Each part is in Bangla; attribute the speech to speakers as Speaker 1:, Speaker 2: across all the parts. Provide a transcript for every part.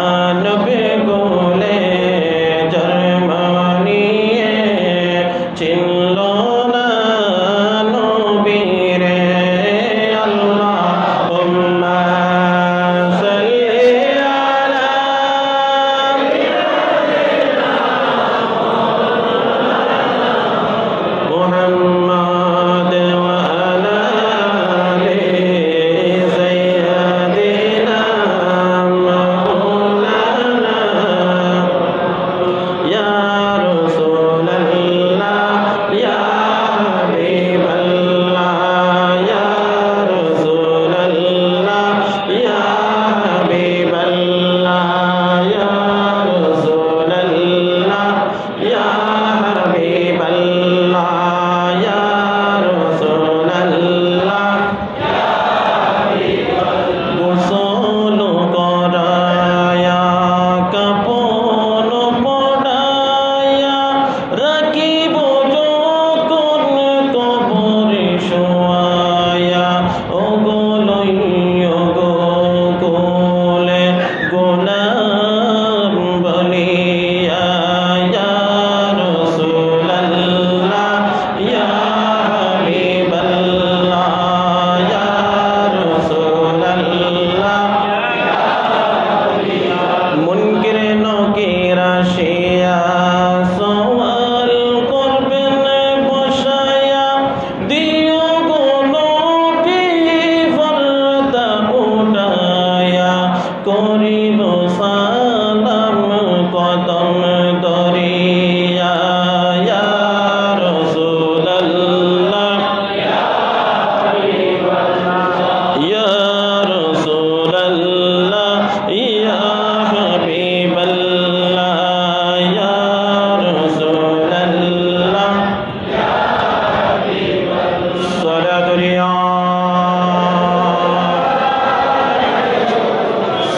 Speaker 1: মানবে গোলে জার্মানিয়ে চিনল না নবীরে আল্লাহুম্মা সাল্লি আলা মুহাম্মাদ ওয়া আলা আলি সাইয়্যিদিনা মাওলানা ইয়া রাসূলাল্লাহ ইয়া হাবিবাল্লাহ ইয়া রাসূলাল্লাহ ইয়া হাবিবাল্লাহ ইয়া রাসূলাল্লাহ ইয়া হাবিবাল্লাহ ইয়া রাসূলাল্লাহ গোসল করায়া কাপন পড়ায়া রাখিব যখন কবরে শোয়ায়া ও গোলইয় গো গোলে গোলাম বলিয়া ইয়া রাসূলাল্লাহ ইয়া হাবিবাল্লাহ ইয়া রাসূলাল্লাহ মুনকির নকির আসিয়া সওয়াল করবেন বসায়া দিও গো নবী ফরদা উঠায়া করিব সালাম কদম ধরিয়া ইয়া রাসূলাল্লাহ ইয়া রাসূলাল্লাহ ইয়া হাবিবাল্লাহ ইয়া রাসূলাল্লাহ সালাতুল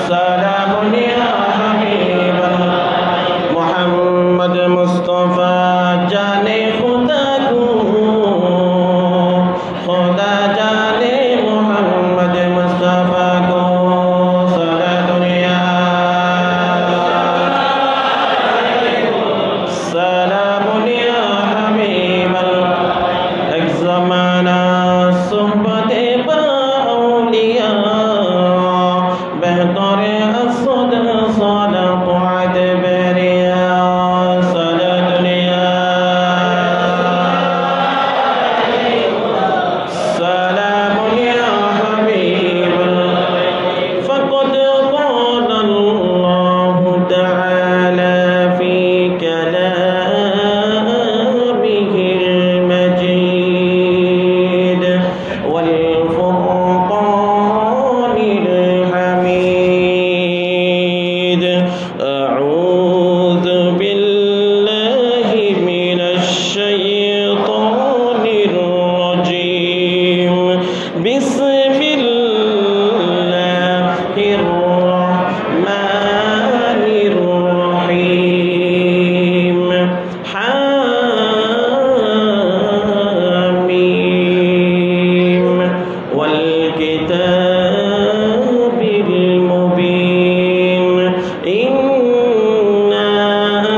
Speaker 1: সালামুন ইয়া হাবিবাল্লাহ মুহাম্মদ মুস্তাফা জানে খুদা কো खुदा जाने मोहम्मद मुस्तफा को सारा दुनिया सलामुन या हबीबल्लाह एक ज़माना सोहबते बाउलिया बेहतर असद सलात अदबरिया सारा दुनिया سلام يا حبيب فقد قال الله تعالى في كلامه المجيد والفرقان الحميد أعوذ بالله من الشيطان الرجيم بسم الله الرحمن الرحيم حميم والكتاب المبين إنا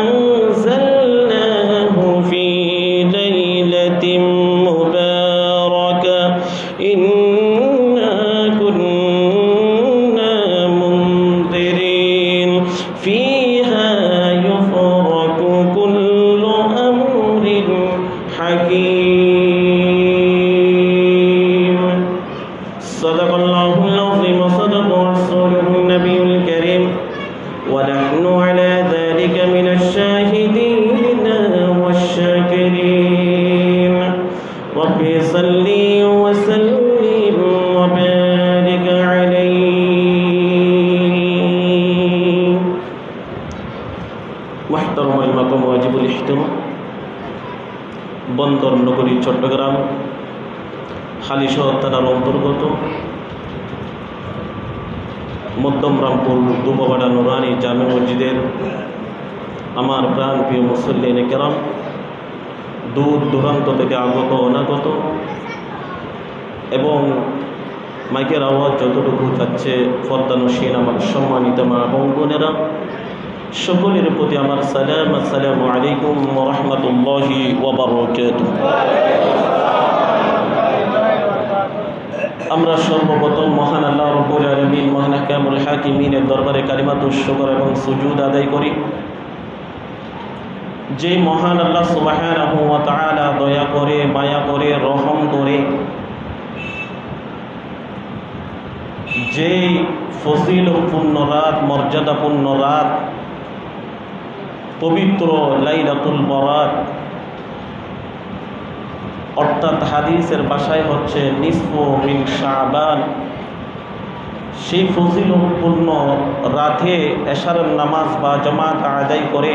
Speaker 1: أنزلناه في ليلة مباركة إنا كنا منذرين فيها يفرق كل أمر حكيم صدق الله العظيم وصدق رسوله النبي الكريم ونحن على ذلك من الشاهدين والشاكرين رب صل وسلم وبارك عليه محترم المقام واجب الاحترام বন্দর নগরী চট্টগ্রাম হালিশহর থানার অন্তর্গত মধ্যম রামপুর দুবাবাড়া নুরানি জামে মসজিদের আমার প্রাণ প্রিয় মুসল্লিনে কেরাম, দূর দূরান্ত থেকে আগত অনাগত এবং মাইকের আওয়াজ যতটুকু যাচ্ছে পর্দানসীন আমার সম্মানিত মা এবং বোনেরা, সকলের প্রতি আমার সালাম। আসসালামু আলাইকুম ওয়া রাহমাতুল্লাহি ওয়া বারাকাতুহু। আমরা সর্বপ্রথম মহান আল্লাহ রাব্বুল আলামিন, মহান হাকিমুল হাকিমিনের দরবারে কালিমাতুশ শুকর এবং সুজুদ আদায় করি। যে মহান আল্লাহ সুবহানাহু ওয়া তাআলা দয়া করে, মায়া করে, রহম করে যে ফজিলতপূর্ণ রাত, মর্যাদাপূর্ণ রাত, পবিত্র লাইলাতুল বরাত, অর্থাৎ হাদিসের ভাষায় হচ্ছে নিসফু মিন শাবান, সেই ফজিলতপূর্ণ রাতে এশারের নামাজ বা জামাত আদায় করে,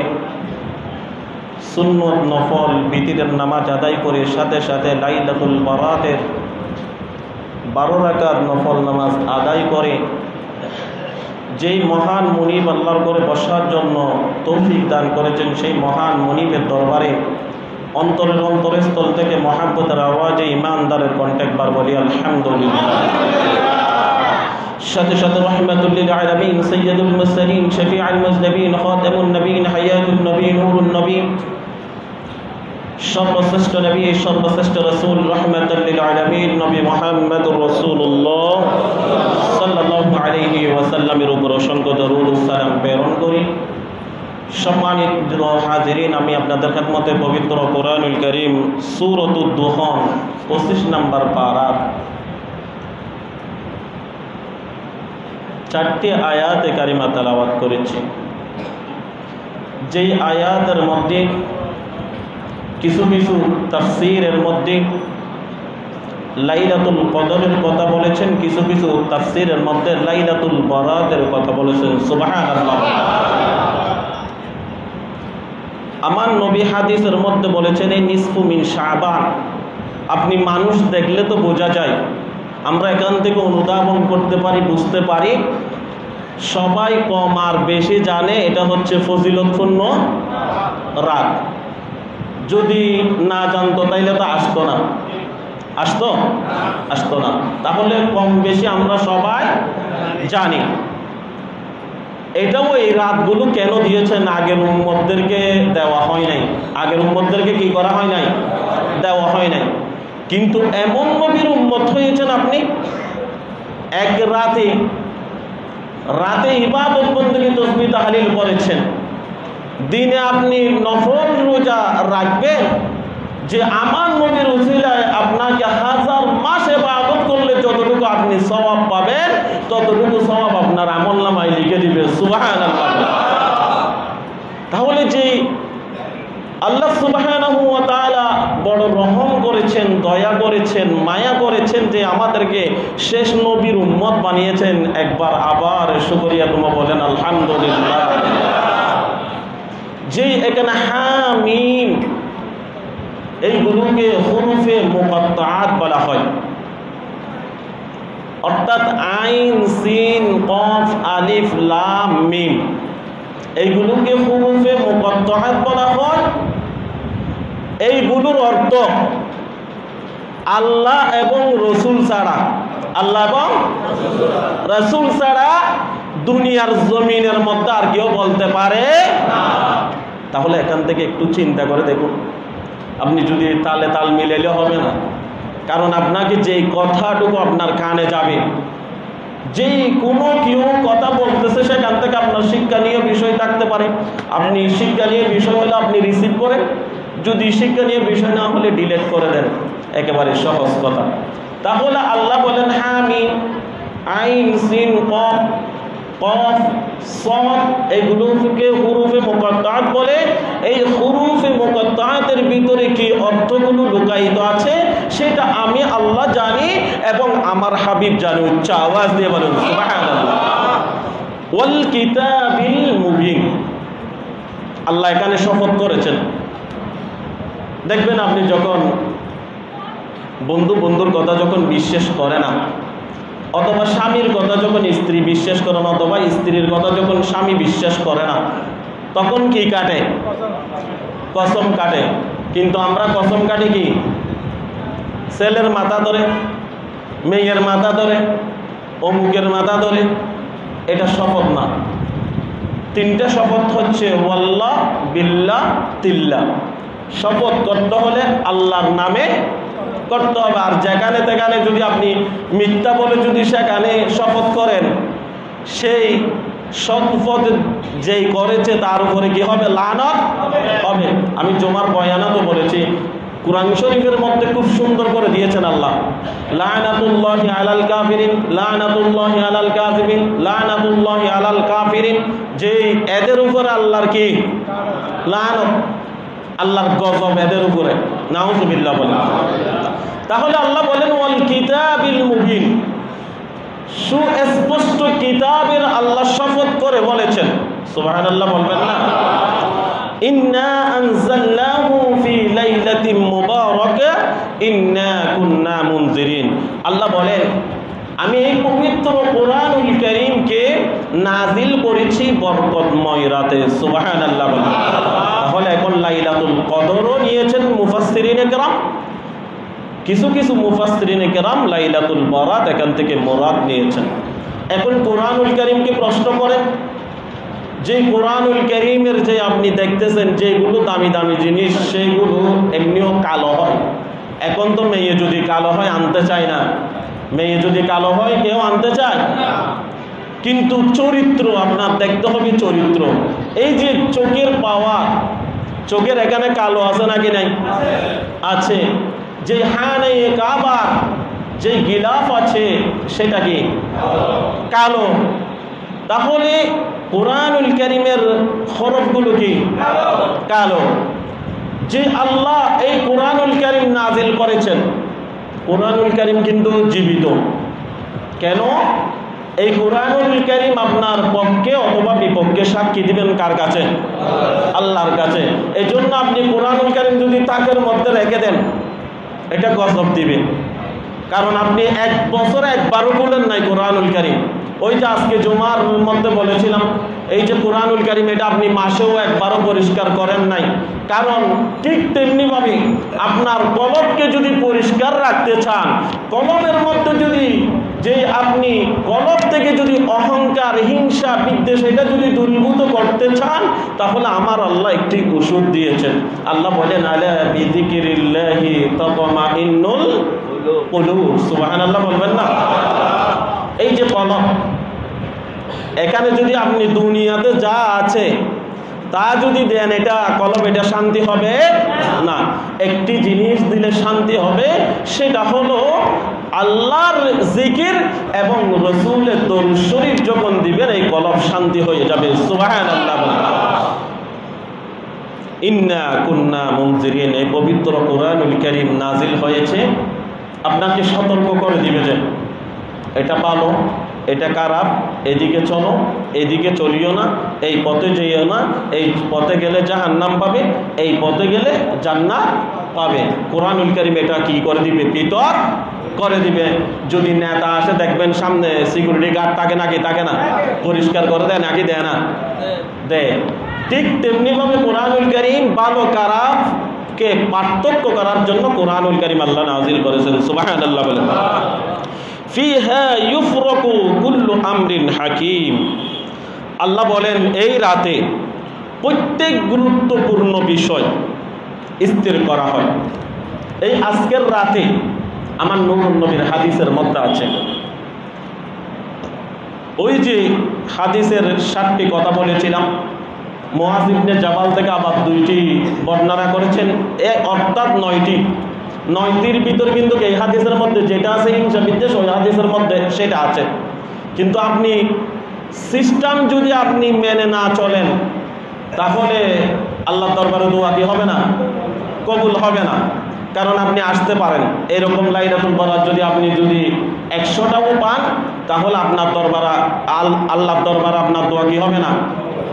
Speaker 1: সুন্নত নফল বিতিরের নামাজ আদায় করে, সাথে সাথে লাইলাতুল বরাতের 12 রাকাত নফল নামাজ আদায় করে, যেই মহান মুনিব আল্লাহর ঘরে বসার জন্য তৌফিক দান করেছেন, সেই মহান মুনিবের দরবারে অন্তরের অন্তরস্থল থেকে মহাব্বতের আওয়াজে ইমানদারের কণ্ঠে একবার বলি আলহামদুলিল্লাহ। সাথে সাথে রাহমাতুল লিল আলামিন, সাইয়্যিদুল মুরসালিন, শফিউল মুজনিবিন, খাতামুন নবীন, হায়াতুন নবী, নূরুন নবী, সর্বশ্রেষ্ঠ নবী, সর্বশ্রেষ্ঠ রাসূল, রাহমাতুল লিল আলামিন নবী মুহাম্মদুর রাসূলুল্লাহ সাল্লাল্লাহু আলাইহি ওয়াসাল্লামের উপর অসংখ্য দরুদ ও সালাম প্রেরণ করি। সম্মানিত হাজিরিন, আমি আপনাদের খেদমতে পবিত্র কোরআনুল কারীম সূরাতুদ দুখান 25 নম্বর পারা 4টি আয়াতে কারিমা তেলাওয়াত করেছি। যেই আয়াতের মধ্যে কিছু কিছু তাফসীরের মধ্যে লাইলাতুল কদরের কথা বলেছেন, কিছু কিছু তাফসীরের মধ্যে লাইলাতুল বরাতের কথা বলেছেন। সুবহানাল্লাহ। আমার নবী হাদিসের মধ্যে বলেছেন এই নিসফু মিন শাবান। আপনি মানুষ দেখলে তো বোঝা যায়, আমরা এখান থেকে অনুধাবন করতে পারি, বুঝতে পারি, সবাই কম আর বেশি জানে এটা হচ্ছে ফজিলতপূর্ণ রাত। যদি না জানতো তাইলে তো আসতো না, আসতো না। তাহলে কম বেশি আমরা সবাই জানি। এটাও এই রাতগুলো কেন দিয়েছেন, আগের উম্মতদেরকে দেওয়া হয় নাই, আগের উম্মতদেরকে কি করা হয় নাই, দেওয়া হয় নাই। কিন্তু এমন নবীর উম্মত হয়েছেন আপনি, এক রাতে ইবাদত বন্দেগী তাসবিহ তাহলিল করেছেন, দিনে আপনি নফল রোজা রাখবেন, যে আমার নবীর উসিলায় আপনাকে 1000 মাস ইবাদত করলে যতটুকু আপনি সওয়াব পাবেন, ততটুকু সওয়াব আপনার আমলনামায় লিখে দিবে। সুবহানাল্লাহ। তাহলে যে আল্লাহ সুবহানাহু ওয়া তাআলা বড় রহম করেছেন, দয়া করেছেন, মায়া করেছেন, যে আমাদেরকে শেষ নবীর উম্মত বানিয়েছেন, একবার আবার শুকরিয়া তোমরা বলেন আলহামদুলিল্লাহ। যে এখানে হামিম, এইগুলোকে হুরুফে মুকাত্তাআত বলা হয়, অর্থাৎ আইন, সিন, কফ, আলিফ, লাম, মিম, এইগুলোকে হুরুফে মুকাত্তাআত বলা হয়। এইগুলোর অর্থ আল্লাহ এবং রসুল ছাড়া, আল্লাহ এবং রসুল ছাড়া দুনিয়ার জমিনের মধ্যে আর কেউ বলতে পারে না। তাহলে এখান থেকে একটু চিন্তা করে দেখুন, আপনি যদি তালে তাল মিলাইলে হবে না, কারণ আপনাকে যেই কথাটুকু আপনার কানে যাবে, যেই কোনো কেউ কথা বলতেছে, সেখান থেকে আপনার শিক্ষণীয় বিষয় থাকতে পারে। আপনি শিক্ষণীয় বিষয় হলে আপনি রিসিভ করেন, যদি শিক্ষণীয় বিষয় না হলে ডিলিট করে দেন, একেবারে সহজ কথা। তাহলে আল্লাহ বলেন হামিম, আইন, সিন, কফ, সদ, এগুলোকে হুরুফে মুকাত্তাআত বলে। এই হুরুফে মুকাত্তাআতের ভিতরে কি অর্থগুলো লুকায়িত আছে সেটা আমি আল্লাহ জানি এবং আমার হাবিব জানি। উচ্চ আওয়াজ দিয়ে বলুন সুবহানাল্লাহ। ওয়াল কিতাবিল মুবিন, আল্লাহ এখানে শপথ করেছেন। দেখবেন আপনি যখন বন্ধুর কথা যখন বিশ্বাস করে না, অথবা স্বামীর কথা যখন স্ত্রী বিশ্বাস করে না, অথবা স্ত্রীর কথা যখন স্বামী বিশ্বাস করে না, তখন কি কাটে? কসম কাটে। কিন্তু আমরা কসম কাটি কি? ছেলের মাথা ধরে, মেয়ের মাথা ধরে, অমুকের মাথা ধরে, এটা শপথ না। তিনটা শপথ হচ্ছে ওয়াল্লাহ, বিল্লাহ, তিল্লাহ। শপথ করতে হলে আল্লাহর নামে করতে হবে। আর যেখানে তেখানে যদি আপনি মিথ্যা বলে যদি সেখানে শপথ করেন, সেই শপথ যেই করেছে তার উপরে কি হবে? লানত হবে। আমি জুমার বয়ানা তো বলেছি, কুরআন শরীফের মধ্যে খুব সুন্দর করে দিয়েছেন আল্লাহ, লানাতুল্লাহি আলাল কাফিরিন, লানাতুল্লাহি আলাল কাযিবিন, লানাতুল্লাহি আলাল কাফিরিন। যে এদের উপরে আল্লাহর কি লানত, আল্লাহর গজব এদের উপরে, নাউযুবিল্লাহ বলেন। তাহলে আল্লাহ বলেন ওয়াল কিতাবিল মুবিন, সুস্পষ্ট কিতাবের আল্লাহ শপথ করে বলেছেন, সুবহানাল্লাহ বলবেন না? ইন্না আনজালনাহু ফি লাইলাতিন মুবারাকা ইন্না কুন্না মুনজিরিন। আল্লাহ বলেন আমি এই পবিত্র কোরআনুল কারীমকে নাজিল করেছি বরকতময় রাতে, সুবহানাল্লাহ বলেন। তাহলে এখন লাইলাতুল কদরও নিয়েছেন মুফাসসিরিনে কেরাম, কিছু কিছু মুফাসসিরিনে কেরাম লাইলাতুল বারাত এখান থেকে মুরাদ নিয়েছেন। এখন কোরআনুল কারীমকে প্রশ্ন করেন, যে কোরআনুল কারীমের যে আপনি দেখতেছেন যেগুলো দামি দামি জিনিস, সেইগুলো এমনিও কালো হয়। এখন তো মেয়ে যদি কালো হয় আনতে চায় না, মেয়ে যদি কালো হয় কেউ আনতে চায়, কিন্তু চরিত্র আপনার দেখতে হবে চরিত্র। এই যে চোখের পাওয়ার, চোখের এখানে কালো আছে নাকি নাই? আছে। যে হানে কাবার যে গিলাফ আছে সেটা কি কালো। তাহলে কোরআনুল কারীমের হরফগুলো কি কালো। যে আল্লাহ এই কোরআনুল কারীম নাজিল করেছেন, কোরআনুল কারীম কিন্তু জীবিত। কেন? এই কোরআনুল কারীম আপনার পক্ষে অথবা বিপক্ষে সাক্ষী দিবেন কার কাছে? আল্লাহর কাছে। এই জন্য আপনি কোরআনুল কারীম যদি তাকের মধ্যে রেখে দেন, এটা গজব দিবে। কারণ আপনি এক বছরে একবারও বলেন নাই কোরআনুল কারীম। ওই যে আজকে জুমার মধ্যে বলেছিলাম, এই যে কোরআনুল কারীম এটা আপনি মাসেও একবারও পরিষ্কার করেন নাই। কারণ ঠিক তেমনিভাবে আপনার কলবকে যদি পরিষ্কার রাখতে চান, কলবের মধ্যে যদি যে আপনি কলব থেকে যদি অহংকার, হিংসা, বিদ্বেষ এটা যদি দূরীভূত করতে চান, তাহলে আমার আল্লাহ একটি ওষুধ দিয়েছেন। আল্লাহ বলেন আলা বিযিকিরিল্লাহি তাতমাইন্নুল কুলুব, সুবহানাল্লাহ বলবেন না? এই যে কলব, এখানে যদি আপনি দুনিয়াতে যা আছে তা যদি দেন, এটা কলব, এটা শান্তি হবে না। একটি জিনিস দিলে শান্তি হবে, সেটা হলো আল্লাহর জিকির এবং রাসূলের দরুদ শরীফ যখন দিবেন এই কলব শান্তি হয়ে যাবে, সুবহানাল্লাহ। ইন্না কুন্না মুনজিরিন, এই পবিত্র কোরআনুল কারীম নাজিল হয়েছে আপনাকে সতর্ক করে দিবে যে এটা ভালো, এটা খারাপ, এদিকে চলো, এদিকে চলিও না, এই পথে যেও না, এই পথে গেলে জাহান্নাম পাবে, এই পথে গেলে জান্নাত পাবে। কোরআনুল কারীম এটা কি করে দিবে? পৃথক করে দিবে। যদি নেতা আসে দেখবেন সামনে সিকিউরিটি গার্ড থাকে নাকি? থাকে না? পরিষ্কার করে দেয় নাকি? দেয় না? দেয়। ঠিক তেমনিভাবে কোরআনুল কারীম ভালো খারাপ কে পার্থক্য করার জন্য কোরআনুল কারীম আল্লাহ নাজিল করেছেন, সুবহানাল্লাহ বলেন। ফিহা ইউফরাকু কুল্লু আমরিন হাকিম। আল্লাহ বলেন এই রাতে প্রত্যেক গুরুত্বপূর্ণ বিষয় স্থির করা হয়। এই আজকের রাতে আমার নূর নবীর হাদিসের মধ্যে আছে, ওই যে হাদিসের 7টি কথা বলেছিলাম, মুআয ইবনে জাবাল থেকে আবার 2টি বর্ণনা করেছেন, অর্থাৎ 9টির ভিতর কিন্তু এই হাদিসের মধ্যে যেটা আছে হিংসা বিদ্বেষ, ওই হাদিসের মধ্যে সেটা আছে। কিন্তু আপনি সিস্টেম যদি আপনি মেনে না চলেন, তাহলে আল্লাহর দরবারে দোয়া কি হবে না? কবুল হবে না। কারণ আপনি আসতে পারেন এরকম লাইলাতুল বারাত যদি আপনি 100টাও পান, তাহলে আপনার দরবারে আল্লাহর দরবারে আপনার দোয়া কি হবে না?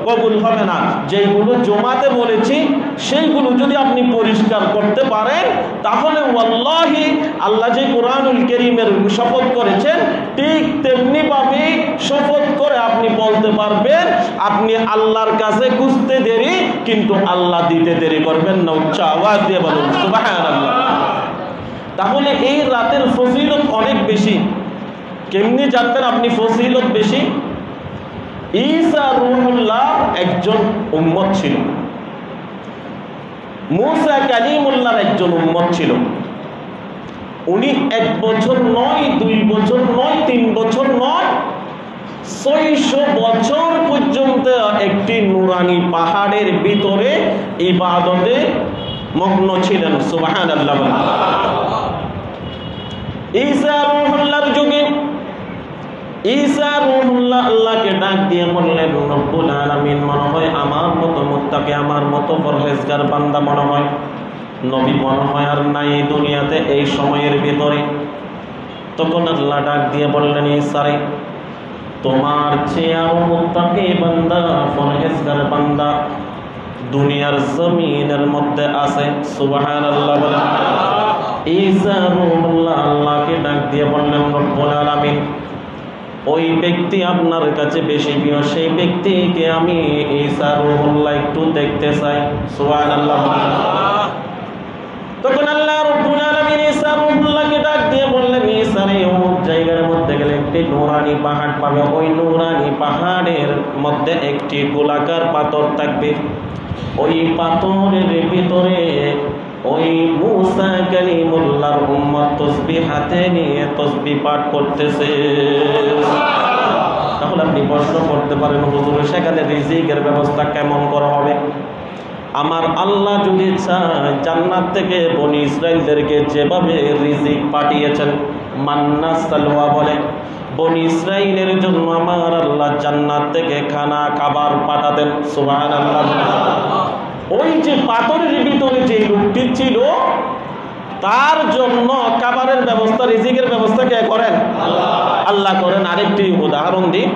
Speaker 1: কবুল হবে না। যেগুলো জমাতে বলেছি সেইগুলো যদি আপনি পরিষ্কার করতে পারেন, তাহলে ওয়াল্লাহি আল্লাহ যে কোরআনুল কারীমের শপথ করেছেন ঠিক তেমনি ভাবে শপথ করে আপনি বলতে পারবেন, আপনি আল্লাহর কাছে খুঁজতে দেরি কিন্তু আল্লাহ দিতে দেরি করবেন না। উচ্চ আওয়াজ দিয়ে বলুন সুবহানাল্লাহ। তাহলে এই রাতের ফজিলত অনেক বেশি। কেমনি জানতেন আপনি ফজিলত বেশি? ঈসা রূহুল্লাহ একজন উম্মত ছিল, মূসা কালিমুল্লাহর একজন উম্মত ছিল। উনি 1 বছর নয়, 2 বছর নয়, 3 বছর নয়, 600 বছর পর্যন্ত একটি নুরানি পাহাড়ের ভিতরে ইবাদতে মগ্ন ছিলেন। সুবহানাল্লাহ। ঈসা রূহুল্লাহর যুগে ঈসা রূহুল্লাহ আল্লাহকে ডাক দিয়ে বললেন, রব্বুল আলামিন, মনে হয় আমার মতো মুত্তাকি, আমার মতো পরহেজগার বান্দা মনে হয় নবী মনে হয় আর নাই এই দুনিয়াতে এই সময়ের ভিতরে। তখন আল্লাহ ডাক দিয়ে বললেন, ঈসা রে, তোমার চেয়ে আরো মুত্তাকি বান্দা, পরহেজগার বান্দা দুনিয়ার জমিনের মধ্যে আছে। সুবহানাল্লাহ। ঈসা রূহুল্লাহ আল্লাহকে ডাক দিয়ে বললেন, রব্বুল আলামিন, ওই ব্যক্তি আপনার কাছে বেশি প্রিয়, সেই ব্যক্তিকে আমি ঈসা রূহুল্লাহ একটু দেখতে চাই। সুবহানাল্লাহ। তখন আল্লাহ রাব্বুল আলামিন ঈসা রূহুল্লাহকে ডাক দিয়ে বললেন, ঈসা রে, অমুক জায়গার মধ্যে গেলে একটি নুরানি পাহাড় পাবে। ওই নুরানি পাহাড়ের মধ্যে একটি গোলাকার পাথর থাকবে। ওই পাথরের ভিতরে ওই মূসা কালিমুল্লাহর উম্মত তাসবিহ হাতে নিয়ে তাসবিহ পাঠ করতেছে। তাহলে আপনি প্রশ্ন করতে পারেন, হুজুর সেখানে রিজিকের ব্যবস্থা কেমন করা হবে? আমার আল্লাহ যদি চায়, জান্নাত থেকে বনি ইসরাইলদেরকে যেভাবে রিজিক পাঠিয়েছেন, মান্না সালওয়া বলে, বনি ইসরাইলের জন্য আমার আল্লাহ জান্নাত থেকে খাবার পাঠাতেন। সুবহানাল্লাহ। ওই যে পাথরের ভিতরে যে লোকটি ছিল, তার জন্য খাবারের ব্যবস্থা, রিজিকের ব্যবস্থা কে করেন? আল্লাহ করেন। আরেকটি উদাহরণ দিই,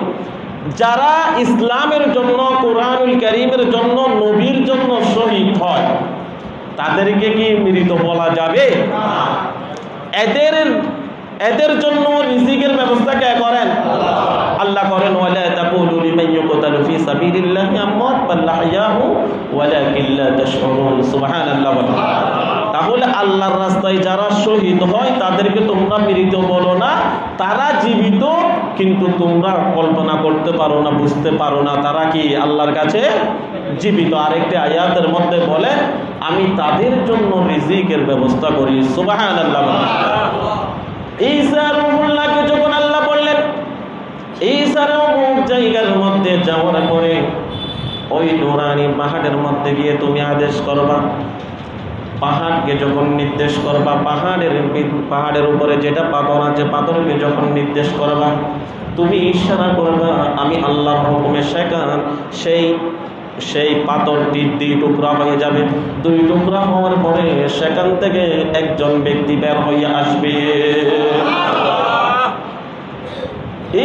Speaker 1: যারা ইসলামের জন্য, কোরআনুল কারীমের জন্য, নবীর জন্য শহীদ হয়, তাদেরকে কি মৃত বলা যাবে? এদের জন্য রিজিকের ব্যবস্থা কে করেন? আল্লাহ করেন। ওয়ালা তাকুলু লিমান ইউকতালু ফি সাবিলিল্লাহি আমওয়াত বাল আহইয়াউ ওয়ালাকিন লা তাশউরুন। সুবহানাল্লাহ। তাহলে আল্লাহর রাস্তায় যারা শহীদ হয় তাদেরকে তোমরা মৃত বলো না, তারা জীবিত, কিন্তু তোমরা কল্পনা করতে পারো না, বুঝতে পারো না তারা কি আল্লাহর কাছে জীবিত। আরেকটি আয়াতের মধ্যে বলে, আমি তাদের জন্য রিজিকের ব্যবস্থা করি। সুবহানাল্লাহ। ঈসা রূহুল্লাহকে যখন আল্লাহ বললেন, ঈসার অমুক জায়গার মধ্যে যাওয়ার পরে ওই নুরানি পাহাড়ের মধ্যে গিয়ে তুমি আদেশ করবা, পাহাড়কে যখন নির্দেশ করবা, পাহাড়ের উপরে যেটা পাথর আছে, পাথরকে যখন নির্দেশ করবা, তুমি ইশারা করবা, আমি আল্লাহর হুকুমে সেই পাথরটি 2 টুকরা হয়ে যাবে। 2 টুকরা হওয়ার পরে সেখান থেকে একজন ব্যক্তি বের হয়ে আসবে।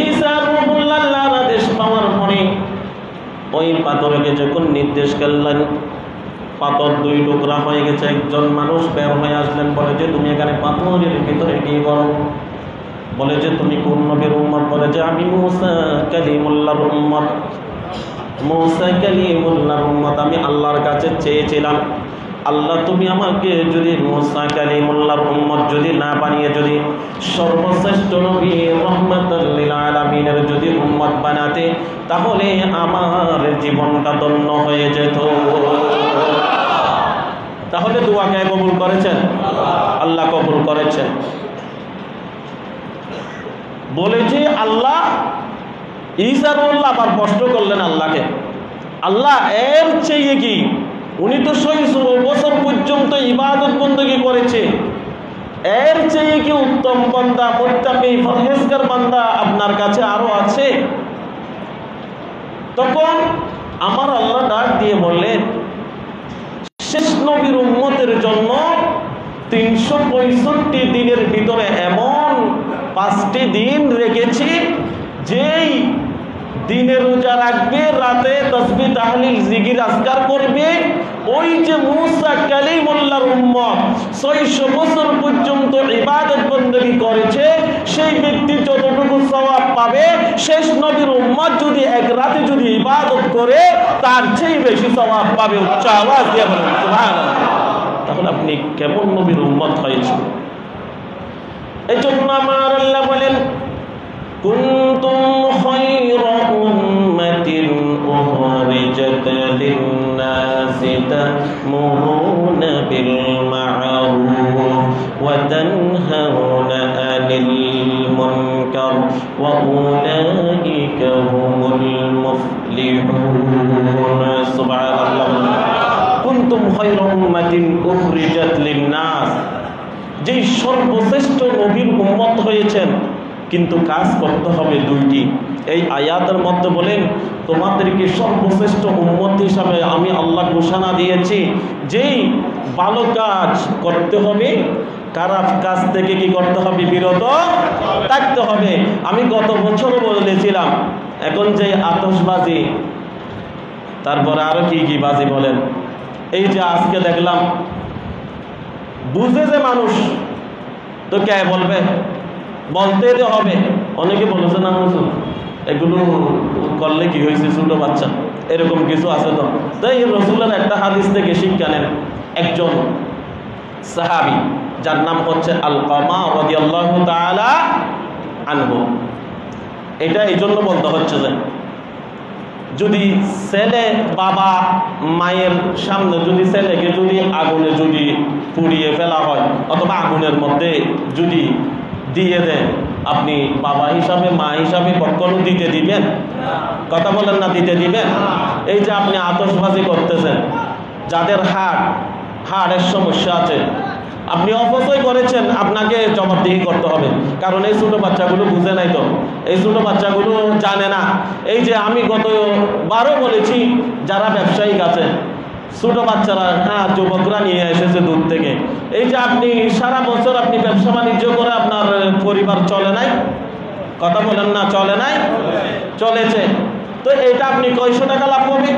Speaker 1: ঈসা রূহুল্লাহ আল্লাহর আদেশ পাওয়ার পরে ওই পাথরকে যখন নির্দেশ করলেন, পাথর 2 টুকরা হয়ে গেছে, একজন মানুষ বের হয়ে আসলেন। বলে যে, তুমি এখানে পাথরের ভিতরে কি করো? বলে যে, তুমি কোন নবীর উম্মত? বলে যে, আমি মূসা কালিমুল্লাহর উম্মত। মূসা কালিমুল্লাহর উম্মত। আমি আল্লাহর কাছে চেয়েছিলাম, আল্লাহ তুমি আমাকে যদি মূসা কালিমুল্লাহর উম্মত যদি না বানিয়ে, যদি সর্বশ্রেষ্ঠ নবী রাহমাতাল লিল আলামিনের যদি উম্মত বানাতে, তাহলে আমার জীবনটা ধন্য হয়ে যেত। তাহলে দোয়া কে কবুল করেছেন? আল্লাহ কবুল করেছেন। বলে যে আল্লাহ, ঈসা রূহুল্লাহ আবার প্রশ্ন করলেন আল্লাহকে, আল্লাহ এর চেয়ে কি, উনি তো 600 বছর পর্যন্ত ইবাদত বندگی করেছে, এর চেয়ে কি উত্তম বান্দা, মুত্তাকি, পরহেজগার বান্দা আপনার কাছে আরো আছে? তখন আমার আল্লাহ ডাক দিয়ে বললেন, শেষ নবীর উম্মতের জন্য 365 দিনের ভিতরে এমন 5টি দিন রেখেছি, যেই দিনে রোজা রাখবে, রাতে তাসবিহ তাহলিল জিকির আজকার করবে, ওই যে মূসা কালিমুল্লাহর উম্মত 600 বছর পর্যন্ত ইবাদত বندگی করেছে, সেই ব্যক্তি যতটুকু সওয়াব পাবে, শেষ নবীর উম্মত যদি এক রাতে যদি ইবাদত করে, তার চেয়ে বেশি সওয়াব পাবে। উচ্চ আওয়াজ দিয়ে বলেন সুবহানাল্লাহ। তাহলে আপনি কেমন নবীর উম্মত হয়েছেন? এই জন্য আমার আল্লাহ বলেন কুনতুম খায়রা উম্মাতিন উখরিজাত লিন-নাসি তা'মুরুনা বিল মা'রুফ ওয়া তানহাউনা আনিল মুনকার ওয়া উলাইকা হুমুল মুফলিহুন। সুবহানাল্লাহ। কুনতুম খায়রা উম্মাতিন উখরিজাত লিন-নাস, যে সর্বশ্রেষ্ঠ নবীর উম্মত হয়েছেন, কিন্তু কাজ করতে হবে দুইটি। এই আয়াতের মধ্যে বলেন তোমাদেরকে সর্বশ্রেষ্ঠ উম্মত হিসাবে আমি আল্লাহ ঘোষণা দিয়েছি, যেই ভালো কাজ করতে হবে, খারাপ কাজ থেকে কি করতে হবে? বিরত থাকতে হবে। আমি গত বছর বলেছিলাম এখন যে আতশবাজি, তারপরে আরো কি কি বাজি বলেন, এই যে আজকে দেখলাম বুঝে যে মানুষ, তো কে বলবে? বলতে তো হবে। অনেকে বলেছে না হুজুর এগুলো করলে কি হয়েছে, ছোট বাচ্চা, এরকম কিছু আছে। তো তাই রাসূলের একটা হাদিস থেকে শিক্ষা নেন। একজন সাহাবী যার নাম হচ্ছে আলকামা রাদিয়াল্লাহু তাআলা আনহু। এটা এই জন্য বলতে হচ্ছে যে যদি ছেলে বাবা মায়ের সামনে যদি ছেলেকে যদি আগুনে যদি পুড়িয়ে ফেলা হয় অথবা আগুনের মধ্যে যদি দিয়ে দেন, আপনি বাবা হিসাবে মা হিসাবে কখনো দিতে দিবেন? কথা বলেন না, দিতে দিবেন? এই যে আপনি আতশবাজি করতেছেন, যাদের হাড়ের সমস্যা আছে, আপনি অপচয় করেছেন, আপনাকে জবাবদিহি করতে হবে। কারণ এই ছোট বাচ্চাগুলো বুঝে নাই, তো এই ছোট বাচ্চাগুলো জানে না। এই যে আমি গতবারও বলেছি, যারা ব্যবসায়িক আছে, ছোট বাচ্চারা, হ্যাঁ যুবকরা নিয়ে এসেছে দূর থেকে। এই যে আপনি সারা বছর আপনি ব্যবসা বাণিজ্য করে আপনার পরিবার চলে নাই? কথা বলেন না, চলে নাই? চলেছে। তো এটা আপনি কয়শো টাকা লাভ করবেন?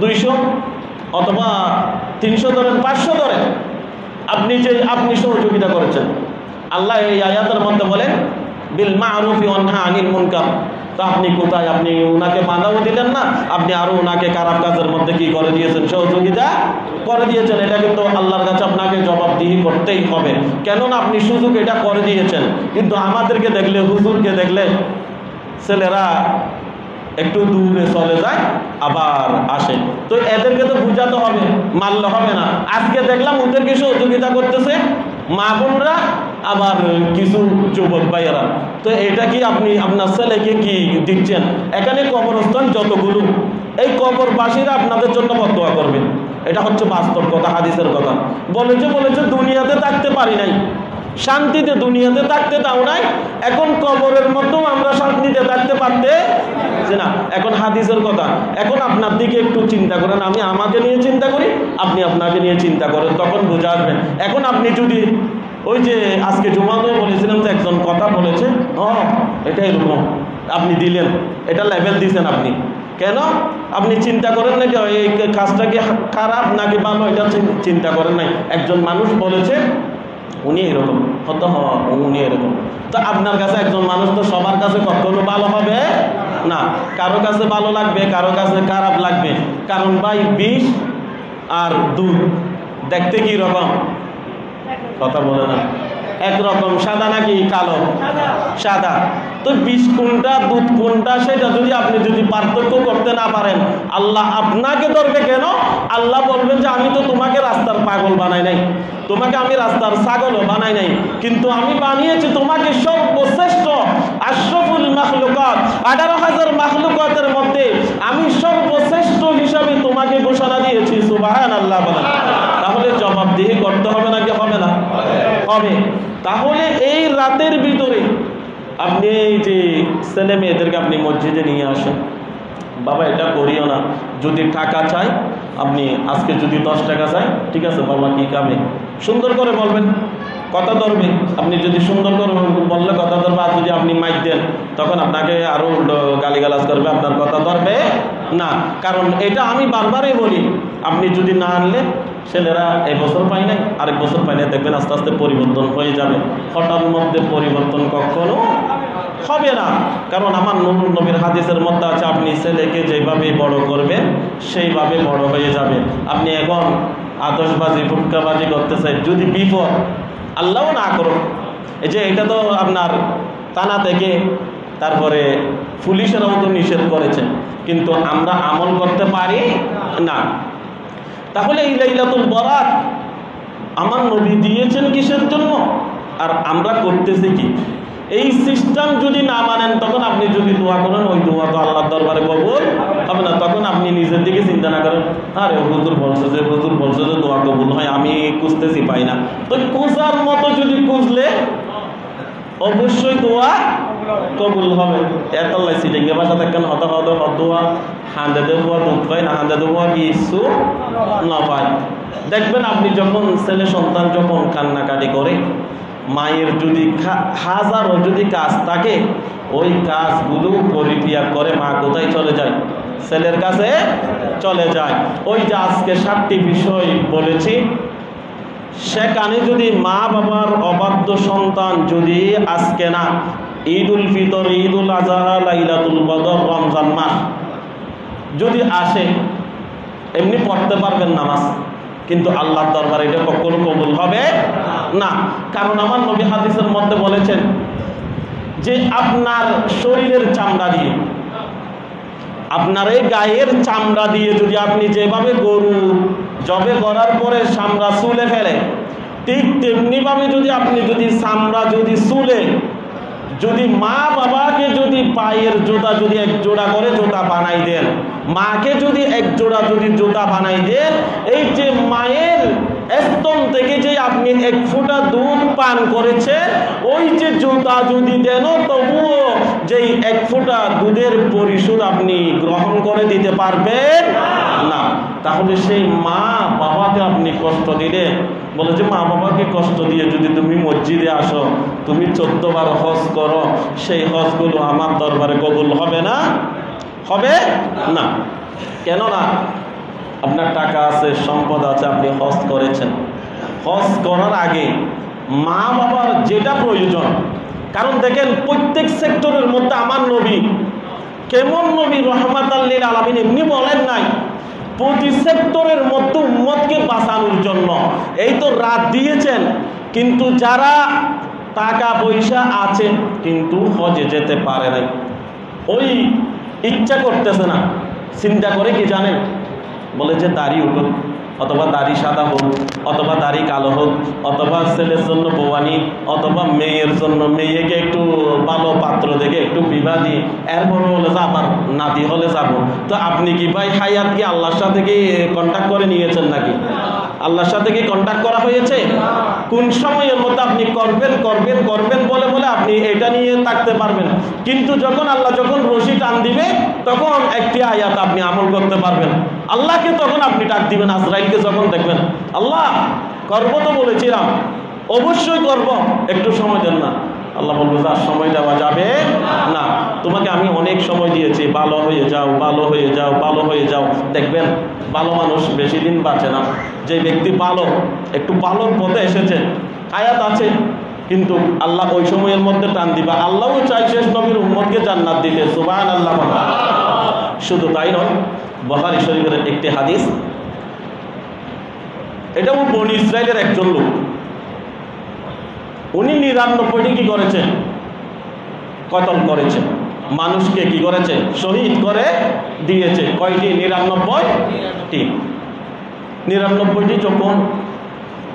Speaker 1: 200 অথবা 300 ধরেন, 500 ধরেন, আপনি সহযোগিতা করেছেন। আল্লাহ এই আয়াতের মধ্যে বলেন বিল মা'রুফি ওয়া নাহা আনিল মুনকার। তো আপনি কোথায়? আপনি ওনাকে বাধাও দিলেন না, আপনি আরো ওনাকে খারাপ কাজের মধ্যে কি করে দিয়েছেন? সহযোগিতা করে দিয়েছেন। এটা কিন্তু আল্লাহর কাছে আপনাকে জবাবদিহি করতেই হবে, কেননা আপনি সুযোগ এটা করে দিয়েছেন। কিন্তু আমাদেরকে দেখলে, হুজুরকে দেখলে ছেলেরা একটু দূরে চলে যায় আবার আসে। তো এদেরকে তো বুঝাতে হবে, মানলে হবে না। আজকে দেখলাম ওদেরকে সহযোগিতা করতেছে মা বোনরা, আবার কিছু যুবক ভাইয়েরা। তো এটা কি আপনি আপনার ছেলেকে কি দিচ্ছেন? এখানে কবরস্থান যতগুলো, এই কবরবাসীরা আপনাদের জন্য বদদোয়া করবেন। এটা হচ্ছে বাস্তব কথা, হাদিসের কথা। বলেছে দুনিয়াতে থাকতে পারি নাই, শান্তিতে দুনিয়াতে থাকতে দাও নাই, এখন কবরের মধ্যেও আমরা শান্তিতে থাকতে পারতে না। এখন হাদিসের কথা, এখন আপনার দিকে একটু চিন্তা করেন, আমি আমাকে নিয়ে চিন্তা করি, আপনি আপনাকে নিয়ে চিন্তা করেন, তখন বুঝে আসবেন। এখন আপনি যদি ওই যে আজকে জুমাতেও বলেছিলাম যে একজন কথা বলেছে, এটা এরকম আপনি দিলেন, এটা লেভেল দিয়েছেন আপনি, কেন? আপনি চিন্তা করেন নাকি এই কাজটা কি খারাপ নাকি ভালো, এটা চিন্তা করেন নাই। একজন মানুষ বলেছে উনি এরকম, হয়তো উনি এরকম। তো আপনার কাছে একজন মানুষ তো সবার কাছে কখনো ভালো হবে না, কারো কাছে ভালো লাগবে, কারো কাছে খারাপ লাগবে। কারণ ভাই বিষ আর দুধ দেখতে কি রকম? কথা বলে না, একরকম। সাদা নাকি কালো? সাদা। তো বিষ কোনটা দুধ কোনটা সেটা আপনি যদি পার্থক্য করতে না পারেন, আল্লাহ আপনাকে ধরবে কেন? আল্লাহ বলবেন যে আমি তো তোমাকে রাস্তার পাগল বানাই নাই, তোমাকে আমি রাস্তার ছাগলও বানাই নাই, কিন্তু আমি বানিয়েছি তোমাকে সর্বশ্রেষ্ঠ আশরাফুল মাখলুকাত, 18,000 মাখলুকাতের মধ্যে আমি সর্বশ্রেষ্ঠ হিসাবে তোমাকে ঘোষণা দিয়েছি। সুবহানাল্লাহ বলেন। তাহলে জবাবদিহি করতে হবে নাকি হবে না? হবে। তাহলে এই রাতের ভিতরে আপনি এই যে ছেলে মেয়েদেরকে আপনি মসজিদে নিয়ে আসেন, বাবা এটা করিও না, যদি টাকা চাই আপনি আজকে যদি 10 টাকা চাই, ঠিক আছে বাবা কি কামে, সুন্দর করে বলবেন, কথা ধরবে। আপনি যদি সুন্দর করে বললে কথা ধরবে, আর যদি আপনি মাইক দেন তখন আপনাকে আরো গালিগালাজ করবে, আপনার কথা ধরবে না। কারণ এটা আমি বারবারই বলি, আপনি যদি না আনলে ছেলেরা এবছর পাই নাই, আরেক বছর পাই নাই, দেখবেন আস্তে আস্তে পরিবর্তন হয়ে যাবে। হঠাৎ মধ্যে পরিবর্তন কখনো হবে না। কারণ আমার নবীর হাদিসের মধ্যে আছে, আপনি ছেলেকে যেভাবে বড় করবেন সেইভাবে বড় হয়ে যাবে। আপনি এখন আতশবাজি ফুটকাবাজি করতে চাই, যদি বিপদ আল্লাহও না করুন, এই যে এটা তো আপনার থানা থেকে তারপরে পুলিশেরাও তো নিষেধ করেছে, কিন্তু আমরা আমল করতে পারি না। তাহলে এই লাইলাতুল বরাত আমার নবী দিয়েছেন কিসের জন্য, আর আমরা করতেছি কি? এই সিস্টেম যদি না মানেন, তখন আপনি যদি দোয়া করেন, ওই দোয়া তো আল্লাহর দরবারে কবুল হবে না। তখন আপনি নিজের দিকে চিন্তা না করেন, আরে হুজুর বলছে যে দোয়া কবুল হয়, আমি খুঁজতেছি পাই না। তো খোঁজার মতো যদি খুঁজলে অবশ্যই দোয়া কবুল হবে। এতলাই সিটিংয়ে ভাষা থাকেন হত হত দোয়া হাঁদে দেওয়া দুধ পায় না, হাঁদে দেওয়া কিছু না পায়। দেখবেন আপনি যখন ছেলে সন্তান যখন কান্নাকাটি করে, মায়ের যদি হাজারও যদি কাজ থাকে, ওই কাজগুলো পরিত্যাগ করে মা কোথায় চলে যায়? ছেলের কাছে চলে যায়। ওই যে আজকে 7টি বিষয় বলেছি, সেখানে যদি মা বাবার অবাধ্য সন্তান যদি আজকে না ঈদুল ফিতর, ঈদুল আজহা, লাইলাতুল কদর, রমজান মাস যদি আসে, এমনি পড়তে পারবেন নামাজ, কিন্তু আল্লাহর দরবারে এটা কখনো কবুল হবে না। কারণ আমার নবী হাদিসের মধ্যে বলেছেন যে আপনার শরীরের চামড়া দিয়ে, আপনার এই গায়ের চামড়া দিয়ে যদি আপনি যেভাবে গরু জবে করার পরে চামড়া চুলে ফেলে, ঠিক তেমনি ভাবে যদি আপনি যদি চামড়া যদি চুলে যদি মা বাবাকে যদি পায়ের জোড়া যদি এক জোড়া করে জোড়া বানাই দেন, মাকে যদি এক জোড়া যদি জোড়া বানাই দেন, এই যে মায়ের স্তন থেকে যে আপনি 1 ফোঁটা দুধ পান করেছেন, ওই যে জোড়া যদি দেন, তবুও যেই 1 ফোঁটা দুধের পরিশোধ আপনি গ্রহণ করে দিতে পারবেন না। তাহলে সেই মা বাবাকে আপনি কষ্ট দিলে, বলে যে মা বাবাকে কষ্ট দিয়ে যদি তুমি মসজিদে আসো, তুমি 14 বার হজ করো, সেই হজগুলো আমার দরবারে কবুল হবে না, হবে না। কেন না? আপনার টাকা আছে, সম্পদ আছে, আপনি হজ করেছেন, হজ করার আগে মা বাবার যেটা প্রয়োজন, কারণ দেখেন প্রত্যেক সেক্টরের মধ্যে আমার নবী কেমন নবী, রহমাতাল লিল আলামিন, এমনি বলেন নাই, প্রতি সেক্টরের মধ্যে উম্মতকে বাঁচানোর জন্য এই তো রাত দিয়েছেন। কিন্তু যারা টাকা পয়সা আছে কিন্তু হজে যেতে পারে নাই, ওই ইচ্ছা করতেছে না, চিন্তা করে কি জানেন? বলে যে দাড়ি উঠুক, অথবা দাড়ি সাদা হোক, অথবা দাড়ি কালো হোক, অথবা ছেলের জন্য বৌয়ানি, অথবা মেয়ের জন্য মেয়েকে একটু ভালো পাত্র দেখে একটু বিবাহ দিই, এরপরে বলে যে আমার নাতি হলে যাব। তো আপনি কি ভাই হায়াত কি আল্লাহর সাথে কি কন্ট্যাক্ট করে নিয়েছেন নাকি? আল্লাহর সাথে কি কন্ট্যাক্ট করা হয়েছে? কোন সময়ের মধ্যে আপনি করবেন করবেন করবেন বলে বলে আপনি এটা নিয়ে থাকতে পারবেন, কিন্তু যখন আল্লাহ যখন রশি টান দিবে, তখন একটি আয়াত আপনি আমল করতে পারবেন। আল্লাহকে তখন আপনি ডাক দিবেন, আজরাইলকে যখন দেখবেন, আল্লাহ করবো তো বলেছিলাম, অবশ্যই করব, একটু সময় দেন না। আল্লাহ বলবো আর সময় দেওয়া যাবে না, তোমাকে আমি অনেক সময় দিয়েছি, ভালো হয়ে যাও, ভালো হয়ে যাও, ভালো হয়ে যাও। দেখবেন ভালো মানুষ বেশি দিন বাঁচে না। যে ব্যক্তি ভালো, একটু ভালোর পথে এসেছে, আয়াত আছে, কিন্তু আল্লাহ ওই সময়ের মধ্যে টান দিবা। আল্লাহও চাই শেষ নবীর উম্মতকে জান্নাত দিতে, সুবহানাল্লাহ। শুধু তাই নয়, বুখারী শরীফের একটি হাদিস, এটাও বনী ইসরাইলের একজন লোক, উনি 99টি কি করেছেন? কতল করেছে, মানুষকে কি করেছে? শহীদ করে দিয়েছে। কয়টি? 99টি। 99টি যখন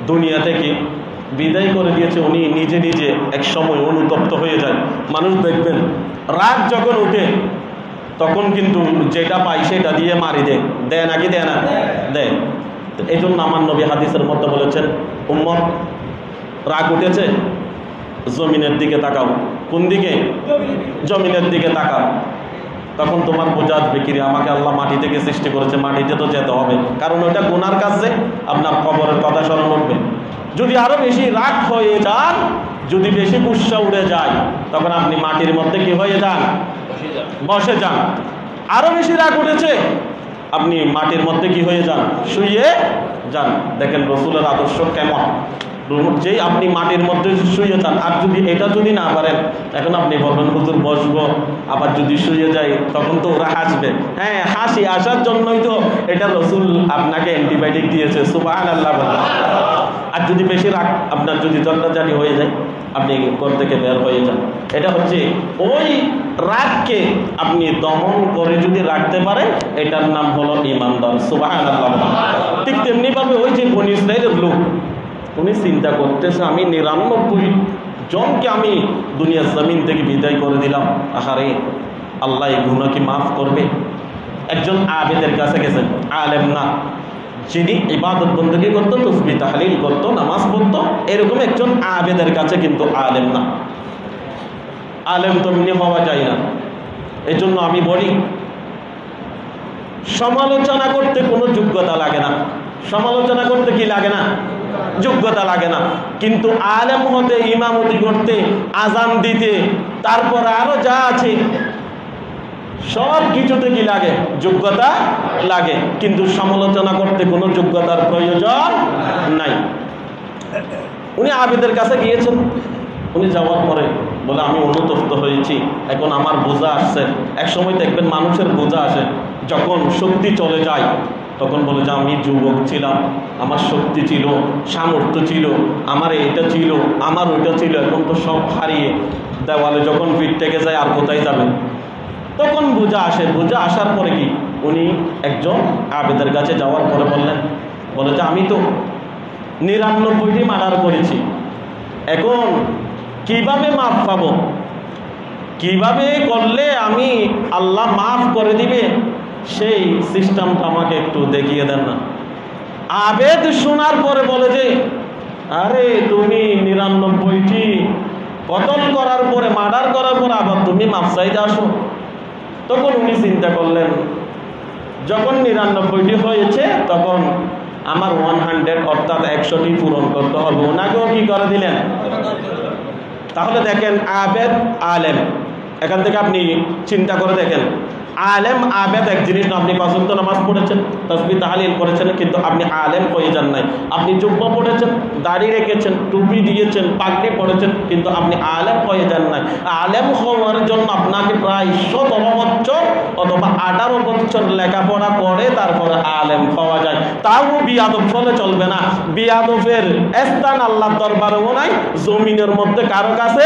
Speaker 1: দুনিয়া থেকে বিদায় করে দিয়েছে, উনি নিজে নিজে এক সময় অনুতপ্ত হয়ে যায়। মানুষ দেখবেন রাগ যখন উঠে, তখন কিন্তু যেটা পাই সেটা দিয়ে মারি দেয়, দেয় নাকি দেয় না? দেয়। এই জন্য আমার নবী হাদিসের মধ্যে বলেছেন, উম্মত রাগ উঠেছে, জমিনের দিকে তাকাও। কোন দিকে? জমিনের দিকে তাকাও। তখন তোমার বোঝা আসবে, কিরে আমাকে আল্লাহ মাটি থেকে সৃষ্টি করেছে, মাটিতে তো যেতে হবে, কারণ ওইটা গুনার কাজ, যে আপনার কবরের কথা স্মরণ উঠবে। যদি আরো বেশি রাগ হয়ে যান, যদি বেশি গুসা উড়ে যায়, তখন আপনি মাটির মধ্যে কি হয়ে যান? বসে যান। আরো বেশি রাগ উঠেছে, আপনি মাটির মধ্যে কি হয়ে যান? শুয়ে যান। দেখেন রাসূলের আদর্শ কেমন। যেই আপনি মাটির মধ্যে শুয়ে যান, আর যদি এটা যদি না পারেন, এখন আপনি বলবেন হুজুর বসবো, আবার যদি শুয়ে যাই, তখন তো ওরা হাসবে। হ্যাঁ, হাসি আসার জন্যই তো এটা রাসূল আপনাকে অ্যান্টিবায়োটিক দিয়েছে, সুবহানাল্লাহ। আর যদি বেশি রাগ আপনার যদি ঝগড়াঝাটি হয়ে যায়, আপনি ঘর থেকে বের হয়ে যান। এটা হচ্ছে ওই রাগকে আপনি দমন করে যদি রাখতে পারেন, এটার নাম হলো ঈমানদার। সুবহানাল্লাহ। ঠিক তেমনি ভাবে ওই যে বনী ইসরাঈলের লোক, উনি চিন্তা করতেছে আমি 99 জনকে আমি দুনিয়ার জমিন থেকে বিদায় করে দিলাম, আহারে আল্লাহ এই গুনাহ কি মাফ করবে? একজন আবেদের কাছে গেছেন, আলেম না, যিনি ইবাদত বندگی করতো, তাসবিহ তাহলিল করতো, নামাজ পড়তো, এরকম একজন আবেদের কাছে, কিন্তু আলেম না। আলেম তো এমনি হওয়া যায় না। এই জন্য আমি বলি, সমালোচনা করতে কোনো যোগ্যতা লাগে না। সমালোচনা করতে কি লাগে না? যোগ্যতা লাগে না। কিন্তু আলেম হতে, ইমামতি করতে, আজান দিতে, তারপর আরো যা আছে সব কিছুতে কি লাগে? যোগ্যতা লাগে। কিন্তু সমালোচনা করতে কোনো যোগ্যতার প্রয়োজন নাই। উনি আবেদের কাছে গিয়েছেন। উনি যাওয়ার পরে বলে আমি অনুতপ্ত হয়েছি, এখন আমার বোঝা আসছে। এক সময় দেখবেন মানুষের বোঝা আসে, যখন শক্তি চলে যায় তখন বলে যে আমি যুবক ছিলাম, আমার শক্তি ছিল, সামর্থ্য ছিল, আমার এটা ছিল, আমার ওইটা ছিল, এখন তো সব হারিয়ে দেওয়ালে যখন পিঠ থেকে যায় আর কোথায় যাবেন? তখন বোঝা আসে। বোঝা আসার পরে কি উনি একজন আবেদের কাছে যাওয়ার পরে বলে যে আমি তো 99টি মার্ডার করেছি, এখন কিভাবে মাফ পাবো? কিভাবে করলে আমি আল্লাহ মাফ করে দিবে, সেই সিস্টেমটা আমাকে একটু দেখিয়ে দেন না। আবেদ শোনার পরে বলে যে আরে তুমি 99টি কতল করার পরে, মার্ডার করার পরে আবার তুমি মাফ চাইতে আসো? তখন উনি চিন্তা করলেন, যখন 99টি হয়েছে তখন আমার 100 অর্থাৎ 100টি পূরণ করতে হবে। ওনাকেও কি করে দিলেন? তাহলে দেখেন, আবেদ আলেম, এখান থেকে আপনি চিন্তা করে দেখেন, আলেম আবেদ এক জিনিস না। আপনি 5 ওয়াক্ত নামাজ পড়েছেন, তাসবিহ তাহলিল করেছেন, কিন্তু আপনি আলেম হয়ে যান নাই। আপনি জুব্বা পড়েছেন, দাড়ি রেখেছেন, টুপি দিয়েছেন, পাগড়ি পড়েছেন, কিন্তু আপনি আলেম হয়ে যান নাই। আলেম হওয়ার জন্য আপনাকে প্রায় 17 বছর অথবা 18 বছর লেখাপড়া করে তারপরে আলেম হওয়া যায়। তাও বিয়াদব হলে চলবে না। বিয়াদবের স্থান আল্লাহর দরবারেও নাই, জমিনের মধ্যে কারো কাছে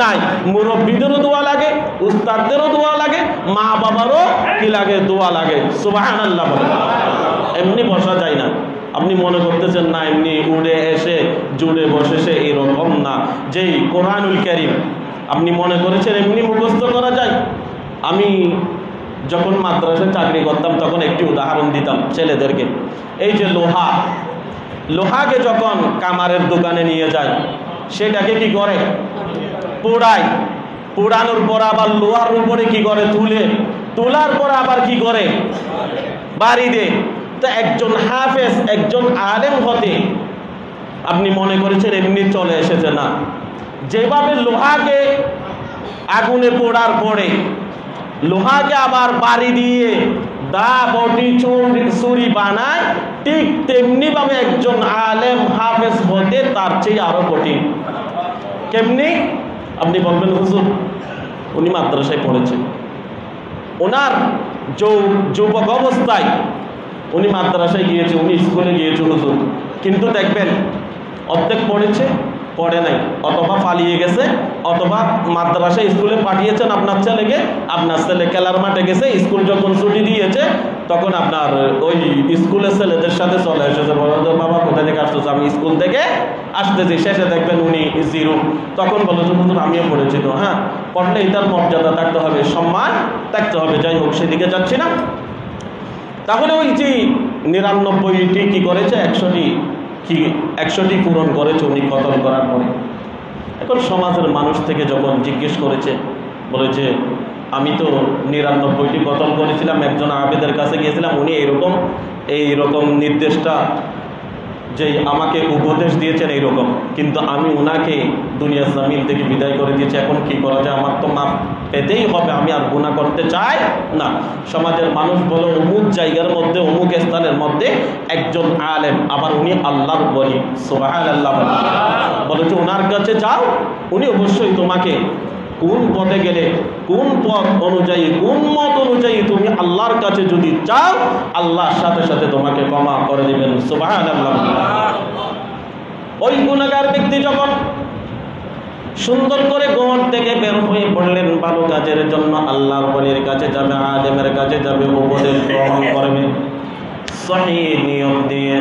Speaker 1: নাই। মুরব্বীদেরও দোয়া লাগে, উস্তাদদেরও দোয়া লাগে, মা বাবারও কি লাগে? দোয়া লাগে। সুবহানাল্লাহ বলে। এমনি বসা যায় না। আপনি মনে করতেছেন না এমনি উড়ে এসে জুড়ে বসেছে, এরকম না। যেই কোরআনুল কারীম আপনি মনে করেছেন এমনি মুখস্থ করা যায়। আমি যখন মাদ্রাসায় চাকরি করতাম তখন একটি উদাহরণ দিতাম ছেলেদেরকে। এই যে লোহাকে যখন কামারের দোকানে নিয়ে যায়, সেটাকে কি করে? পোড়ায়। পোড়ানোর পর আবার লোহার উপরে কি করে? তোলার পর আবার কি করে? বাড়ি দেয়। তো একজন হাফেজ, একজন আলেম হতে আপনি মনে করেছেন এমনি চলে এসেছে না। যেভাবে লোহাকে আগুনে পোড়ার পরে লোহাকে আবার বাড়ি দিয়ে দা বটি ছুরি বানায়, ঠিক তেমনি ভাবে একজন আলেম হাফেজ হতে তার চেয়ে আরো কঠিন। কেমনি? আপনি বলবেন হুজুর উনি মাদ্রাসায় পড়েছেন, ওনার যুবক অবস্থায় উনি মাদ্রাসায় গিয়েছে, উনি স্কুলে গিয়েছে হুজুর, কিন্তু দেখবেন অর্ধেক পড়েছে, পড়ে নাই, অথবা পালিয়ে গেছে, অথবা মাদ্রাসায় স্কুলে পাঠিয়েছেন আপনার ছেলেকে, আপনার ছেলে খেলার মাঠে গেছে, স্কুল যখন ছুটি দিয়েছে তখন আপনার ওই স্কুলের ছেলেদের সাথে চলে এসেছে, বাবা কোথা থেকে আসতেছে? আমি স্কুল থেকে আসতেছি। শেষে দেখবেন উনি 0। তখন বলে যে হুজুর আমিও পড়েছি। তো হ্যাঁ, পড়লে এটার মর্যাদা থাকতে হবে, সম্মান থাকতে হবে। যাই হোক, সেদিকে যাচ্ছি না। তাহলে ওই যে 99টি কি করেছে? 100টি পূরণ করেছে উনি কতল করার পরে। এখন সমাজের মানুষ থেকে যখন জিজ্ঞেস করেছে, বলেছে আমি তো 99টি কতল করেছিলাম, একজন আবেদের কাছে গিয়েছিলাম, উনি এইরকম নির্দেশটা যে আমাকে উপদেশ দিয়েছেন এইরকম, কিন্তু আমি ওনাকে দুনিয়ার জমিন থেকে বিদায় করে দিয়েছি। এখন কি করা যায়? আমার তো মাফ পেতেই হবে, আমি আর গুনাহ করতে চাই না। সমাজের মানুষ বলে অমুক জায়গার মধ্যে, অমুক স্থানের মধ্যে একজন আলেম, আবার উনি আল্লাহর ওলি, সুবহানাল্লাহ, বলেছে ওনার কাছে যাও, উনি অবশ্যই তোমাকে কোন পথে গেলে, কোন পথ অনুযায়ী, কোন মত অনুযায়ী তুমি আল্লাহর কাছে যদি চাও, আল্লাহর সাথে সাথে তোমাকে ক্ষমা করে দিবেন। সুবহানাল্লাহ। ওই গুনাহগার ব্যক্তি যখন সুন্দর করে ঘর থেকে বের হয়ে পড়লেন ভালো কাজের জন্য, আল্লাহর ওলির কাছে যাবে, আলেমের কাছে যাবে, উপদেশ গ্রহণ করবে সহিহ নিয়ম দিয়ে,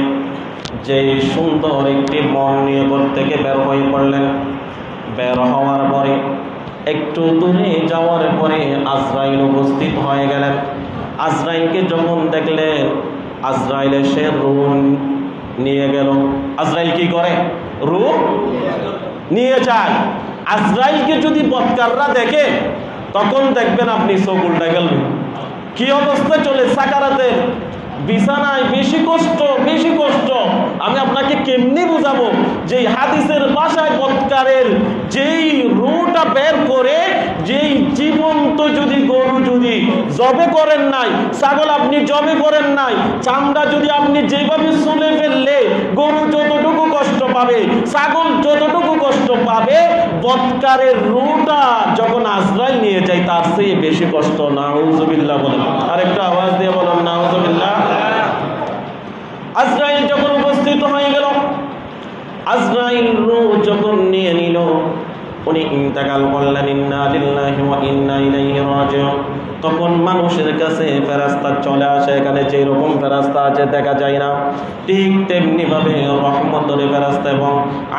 Speaker 1: যে সুন্দর একটি মন নিয়ে ঘর থেকে বের হয়ে পড়লেন। বের হওয়ার পরে একটু দূরে যাওয়ার পরে আজরাইল উপস্থিত হয়ে গেলেন। আজরাইলকে যখন দেখলেন, আজরাইল এসে রূহ নিয়ে গেল। আজরাইল কি করে? রূহ নিয়ে যায়। আজরাইলকে যদি বদকাররা দেখে, তখন দেখবেন আপনি চোখ উল্টা গেলেন। কি অবস্থা চলে সাকারাতে, বিছানায়, বেশি কষ্ট, বেশি কষ্ট। আমি আপনাকে কেমনি বুঝাবো যে হাদিসের ভাষায় বদকারের যেই রূহটা বের করে, যেই জীবন্ত যদি গরু যদি জবে করেন নাই, ছাগল আপনি জবে করেন নাই, চামড়া যদি আপনি যেভাবে শুনে ফেললে গরু যতটুকু কষ্ট পাবে, ছাগল যতটুকু কষ্ট পাবে, বদকারের রূহটা যখন আজরাইল নিয়ে যায় তার চেয়ে বেশি কষ্ট। নাউজুবিল্লাহ বলেন, আরেকটা আওয়াজ দিয়ে বলেন নাউজুবিল্লাহ। আজরাইল যখন উপস্থিত হয়ে গেল, আজরাইল রূহ যখন নিয়ে নিল, উনি ইন্তেকাল করলেন। ইন্না লিল্লাহি ওয়া ইন্না ইলাইহি রাজিউন। তখন মানুষের কাছে ফেরেশতা চলে আসে, এখানে যে রকম ফেরেশতা আছে দেখা যায় না, ঠিক তেমনি ভাবে রহমতের ফেরেশতা এবং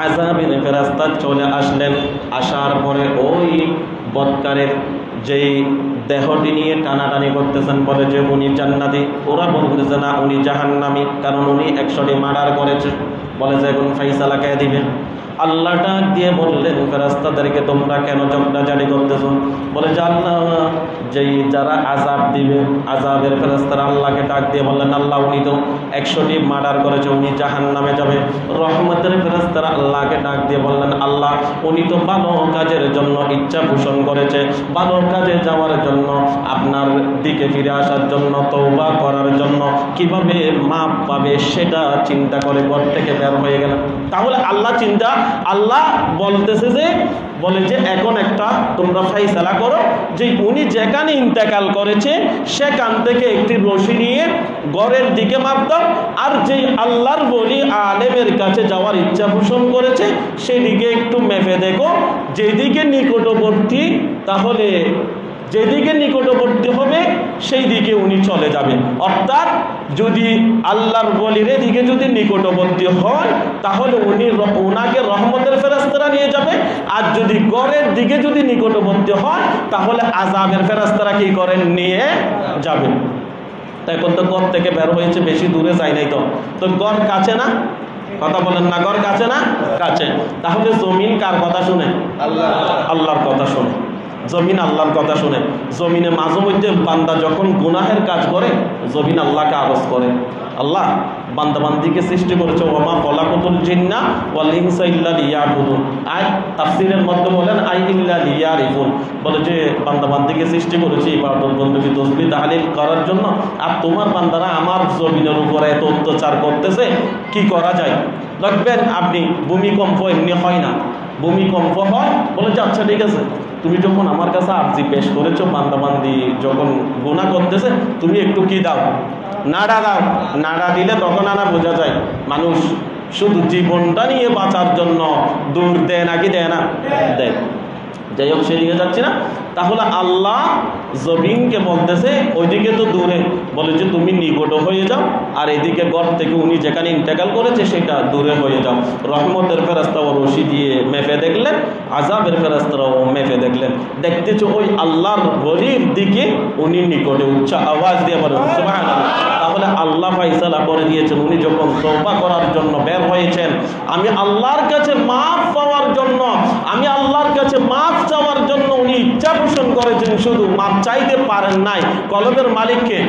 Speaker 1: আযাবের ফেরেশতা চলে আসলেন। আসার পরে ওই বদকারের যেই দেহটি নিয়ে টানাটানি করতেছেন, বলে যে উনি জান্নাতি, ওরা বলতেছে না উনি জাহান্নামী, কারণ উনি 100টি মার্ডার করেছে। বলে যে এখন ফাইসালা কে দিবে? আল্লাহ ডাক দিয়ে বললেন ফেরেশতাদেরকে, তোমরা কেন ঝগড়াঝাটি করতেছো? বলে যে আল্লাহ যেই যারা আযাব দিবে, আযাবের ফেরেশতারা আল্লাহকে ডাক দিয়ে বললেন, আল্লাহ উনি তো 100টি মার্ডার করেছে, উনি জাহান্নামে যাবে। রহমতের ফেরেশতারা আল্লাহকে ডাক দিয়ে বললেন, আল্লাহ উনি তো ভালো কাজের জন্য ইচ্ছা পোষণ করেছে, ভালো কাজে যাওয়ার জন্য, আপনার দিকে ফিরে আসার জন্য, তওবা করার জন্য, কিভাবে মাপ পাবে সেটা চিন্তা করে ঘর থেকে বের হয়ে গেল। তাহলে আল্লাহ চিন্তা, আল্লাহ বলতেছে যে, বলে যে এখন একটা তোমরা ফাইসালা করো যে উনি যেখানে ইন্তেকাল করেছে সেখান থেকে একটি রশি নিয়ে ঘরের দিকে মাপ দাও, আর যেই আল্লাহর বলি আলেমের কাছে যাওয়ার ইচ্ছা পোষণ করেছে সেদিকে একটু মেপে দেখো, যেদিকে নিকটবর্তী, তাহলে যেদিকে নিকটবর্তী হবে সেই দিকে উনি চলে যাবেন। অর্থাৎ যদি আল্লাহর বলির দিকে যদি নিকটবর্তী হয় তাহলে উনি ওনাকে রহমতের ফেরেশতারা নিয়ে যাবে, আর যদি গড়ের দিকে যদি নিকটবর্তী হয় তাহলে আযাবের ফেরেশতারা কি করেন? নিয়ে যাবে। তাই এখন তো গড় থেকে বের হয়েছে, বেশি দূরে যায় নাই, তো গড় কাছে না? কথা বলেন না, গড় কাছে না? কাছে। তাহলে জমিন কার কথা শুনে? আল্লাহর কথা শুনে। জমিন আল্লাহর কথা শুনে। জমিনে মাঝে মধ্যে বান্দা যখন গুনাহের কাজ করে, জমিন আল্লাহকে আরজ করে, আল্লাহ বান্দা বান্দিকে সৃষ্টি করেছে, ওমা খলাকুতুল জিন্না ওয়াল ইনসা ইল্লা লিয়াবুদুন। আয় তাফসীরের মধ্যে বলেন আই ইল্লা লিয়ারিফুন, বলে যে বান্দা বান্দিকে সৃষ্টি করেছি ইবাদত বন্দেগী তাসবিহ তাহলিল করার জন্য, আর তোমার বান্দারা আমার জমিনের উপরে এত অত্যাচার করতেছে, কি করা যায়? দেখবেন আপনি ভূমিকম্প এমনি হয় না, ভূমিকম্প হয়, বলে যে আচ্ছা ঠিক আছে, তুমি যখন আমার কাছে আরজি পেশ করেছো, বান্দাবান্দি যখন গুনাহ করতেছে, তুমি একটু কি দাও? নাড়া দাও। নাড়া দিলে তখন আনা বোঝা যায় মানুষ শুধু জীবনটা নিয়ে বাঁচার জন্য দূর দেয় নাকি দেয় না? দেয়। যাই হোক, সেদিকে যাচ্ছি না। তাহলে আল্লাহ জমিনকে বলতেছে ওইদিকে তো দূরে, বলে যে তুমি নিকট হয়ে যাও, আর এদিকে ঘর থেকে উনি যেখানে ইন্তেকাল করেছে সেটা দূরে হয়ে যাও। রহমতের ফেরেশতাও রশি দিয়ে মেপে দেখলেন, আযাবের ফেরেশতারাও মেপে দেখলেন, দেখতেছে ওই আল্লাহর ওলির দিকে উনি নিকটে। উচ্চ আওয়াজ দিয়ে বলেন সুবহানাল্লাহ। তাহলে আল্লাহ ফাইসালা করে দিয়েছেন, উনি যখন তওবা করার জন্য বের হয়েছেন, আমি আল্লাহর কাছে মাফ পাওয়ার জন্য, আমি আল্লাহর কাছে মাফ চাওয়ার জন্য উনি ইচ্ছা পোষণ করেছেন, শুধু মাফ চাইতে পারেন নাই। কলবের মালিককে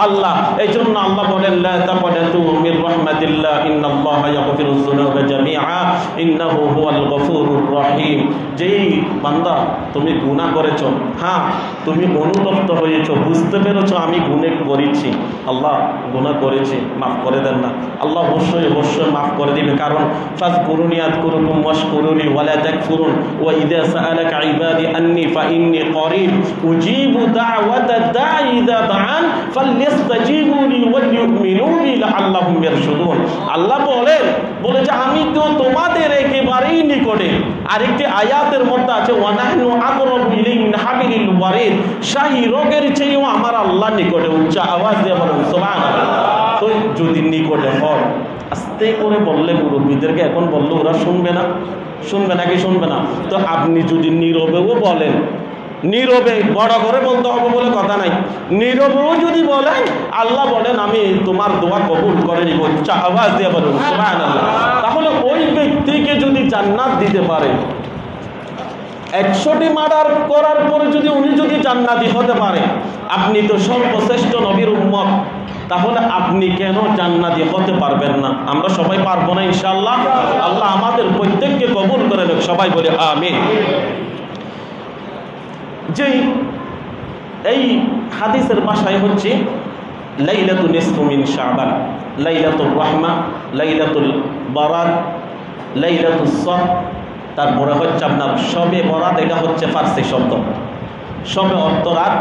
Speaker 1: আল্লাহ। এই জন্য আল্লাহ বলেন লা তাকনাতু মির রাহমাতিল্লাহ ইন্নাল্লাহা ইয়াগফিরুয যুনুবা জামিআ ইন্নাহু হুয়াল গফুরুর রহিম। যেই বান্দা তুমি গুনাহ করেছো, হ্যাঁ তুমি অনুতপ্ত হয়েছ, বুঝতে পেরেছ আমি গুনাহ করেছি, আল্লাহ গুনাহ করেছি, মাফ করে দেন না, আল্লাহ অবশ্যই অবশ্যই মাফ করে দিবে। কারণ ফাযকুরুনি আযকুরুকুম ওয়াশকুরুনি ওয়ালা তাকফুরুন ওয়া ইযা সাআলাকা ইবাদি আন্নী ফাইন্নী করিব উজিবু দাওয়াতাদ দাঈ ইযা দাআন ফালইস্তাজিবুলি ওয়ালইউমিনু বি লাআল্লাহুম ইয়ারশুদুন। আল্লাহ বলে যে আমি তো তোমাদের একেবারেই নিকটে। আরেকটি আয়াতের মধ্যে আছে ওয়ানাহনু আকরাবু ইলাইহি মিন হাবিলিল ওয়ারিদ, শাহী রোগের চেয়েও আমার আল্লাহ নিকটে। উচ্চ আওয়াজ দিয়ে বলুন সুবহানাল্লাহ। তো যদি নিকটে হয়, আস্তে করে বললে মুরব্বীদেরকে এখন বললে ওরা শুনবে না, শুনবে নাকি শুনবে না? তো আপনি যদি নীরবেও বলেন, নীরবে বড় করে বলতে হবে বলে কথা নাই, নীরবেও যদি বলেন আল্লাহ বলেন আমি তোমার দোয়া কবুল করে নিব। উচ্চ আওয়াজ দিয়ে বলুন সুবহানাল্লাহ। তাহলে ওই ব্যক্তিকে যদি জান্নাত দিতে পারে, 100টি মার্ডার করার পরে যদি উনি যদি জান্নাতি হতে পারে, আপনি তো সর্বশ্রেষ্ঠ নবীর উম্মত, তাহলে আপনি কেন জান্নাতি হতে পারবেন না? আমরা সবাই পারবো না ইনশাআল্লাহ? আল্লাহ আমাদের প্রত্যেককে কবুল করে নেক, সবাই বলে আমিন। যেই এই হাদিসের ভাষায় হচ্ছে লাইলাতুন নিসফু মিন শাবান, লাইলাতুর রাহমা, লাইলাতুল বারাত, লাইলাতুস সফ, তারপরে হচ্ছে আপনার শবে বরাত। এটা হচ্ছে ফার্সি শব্দ। শবে অর্থ রাত,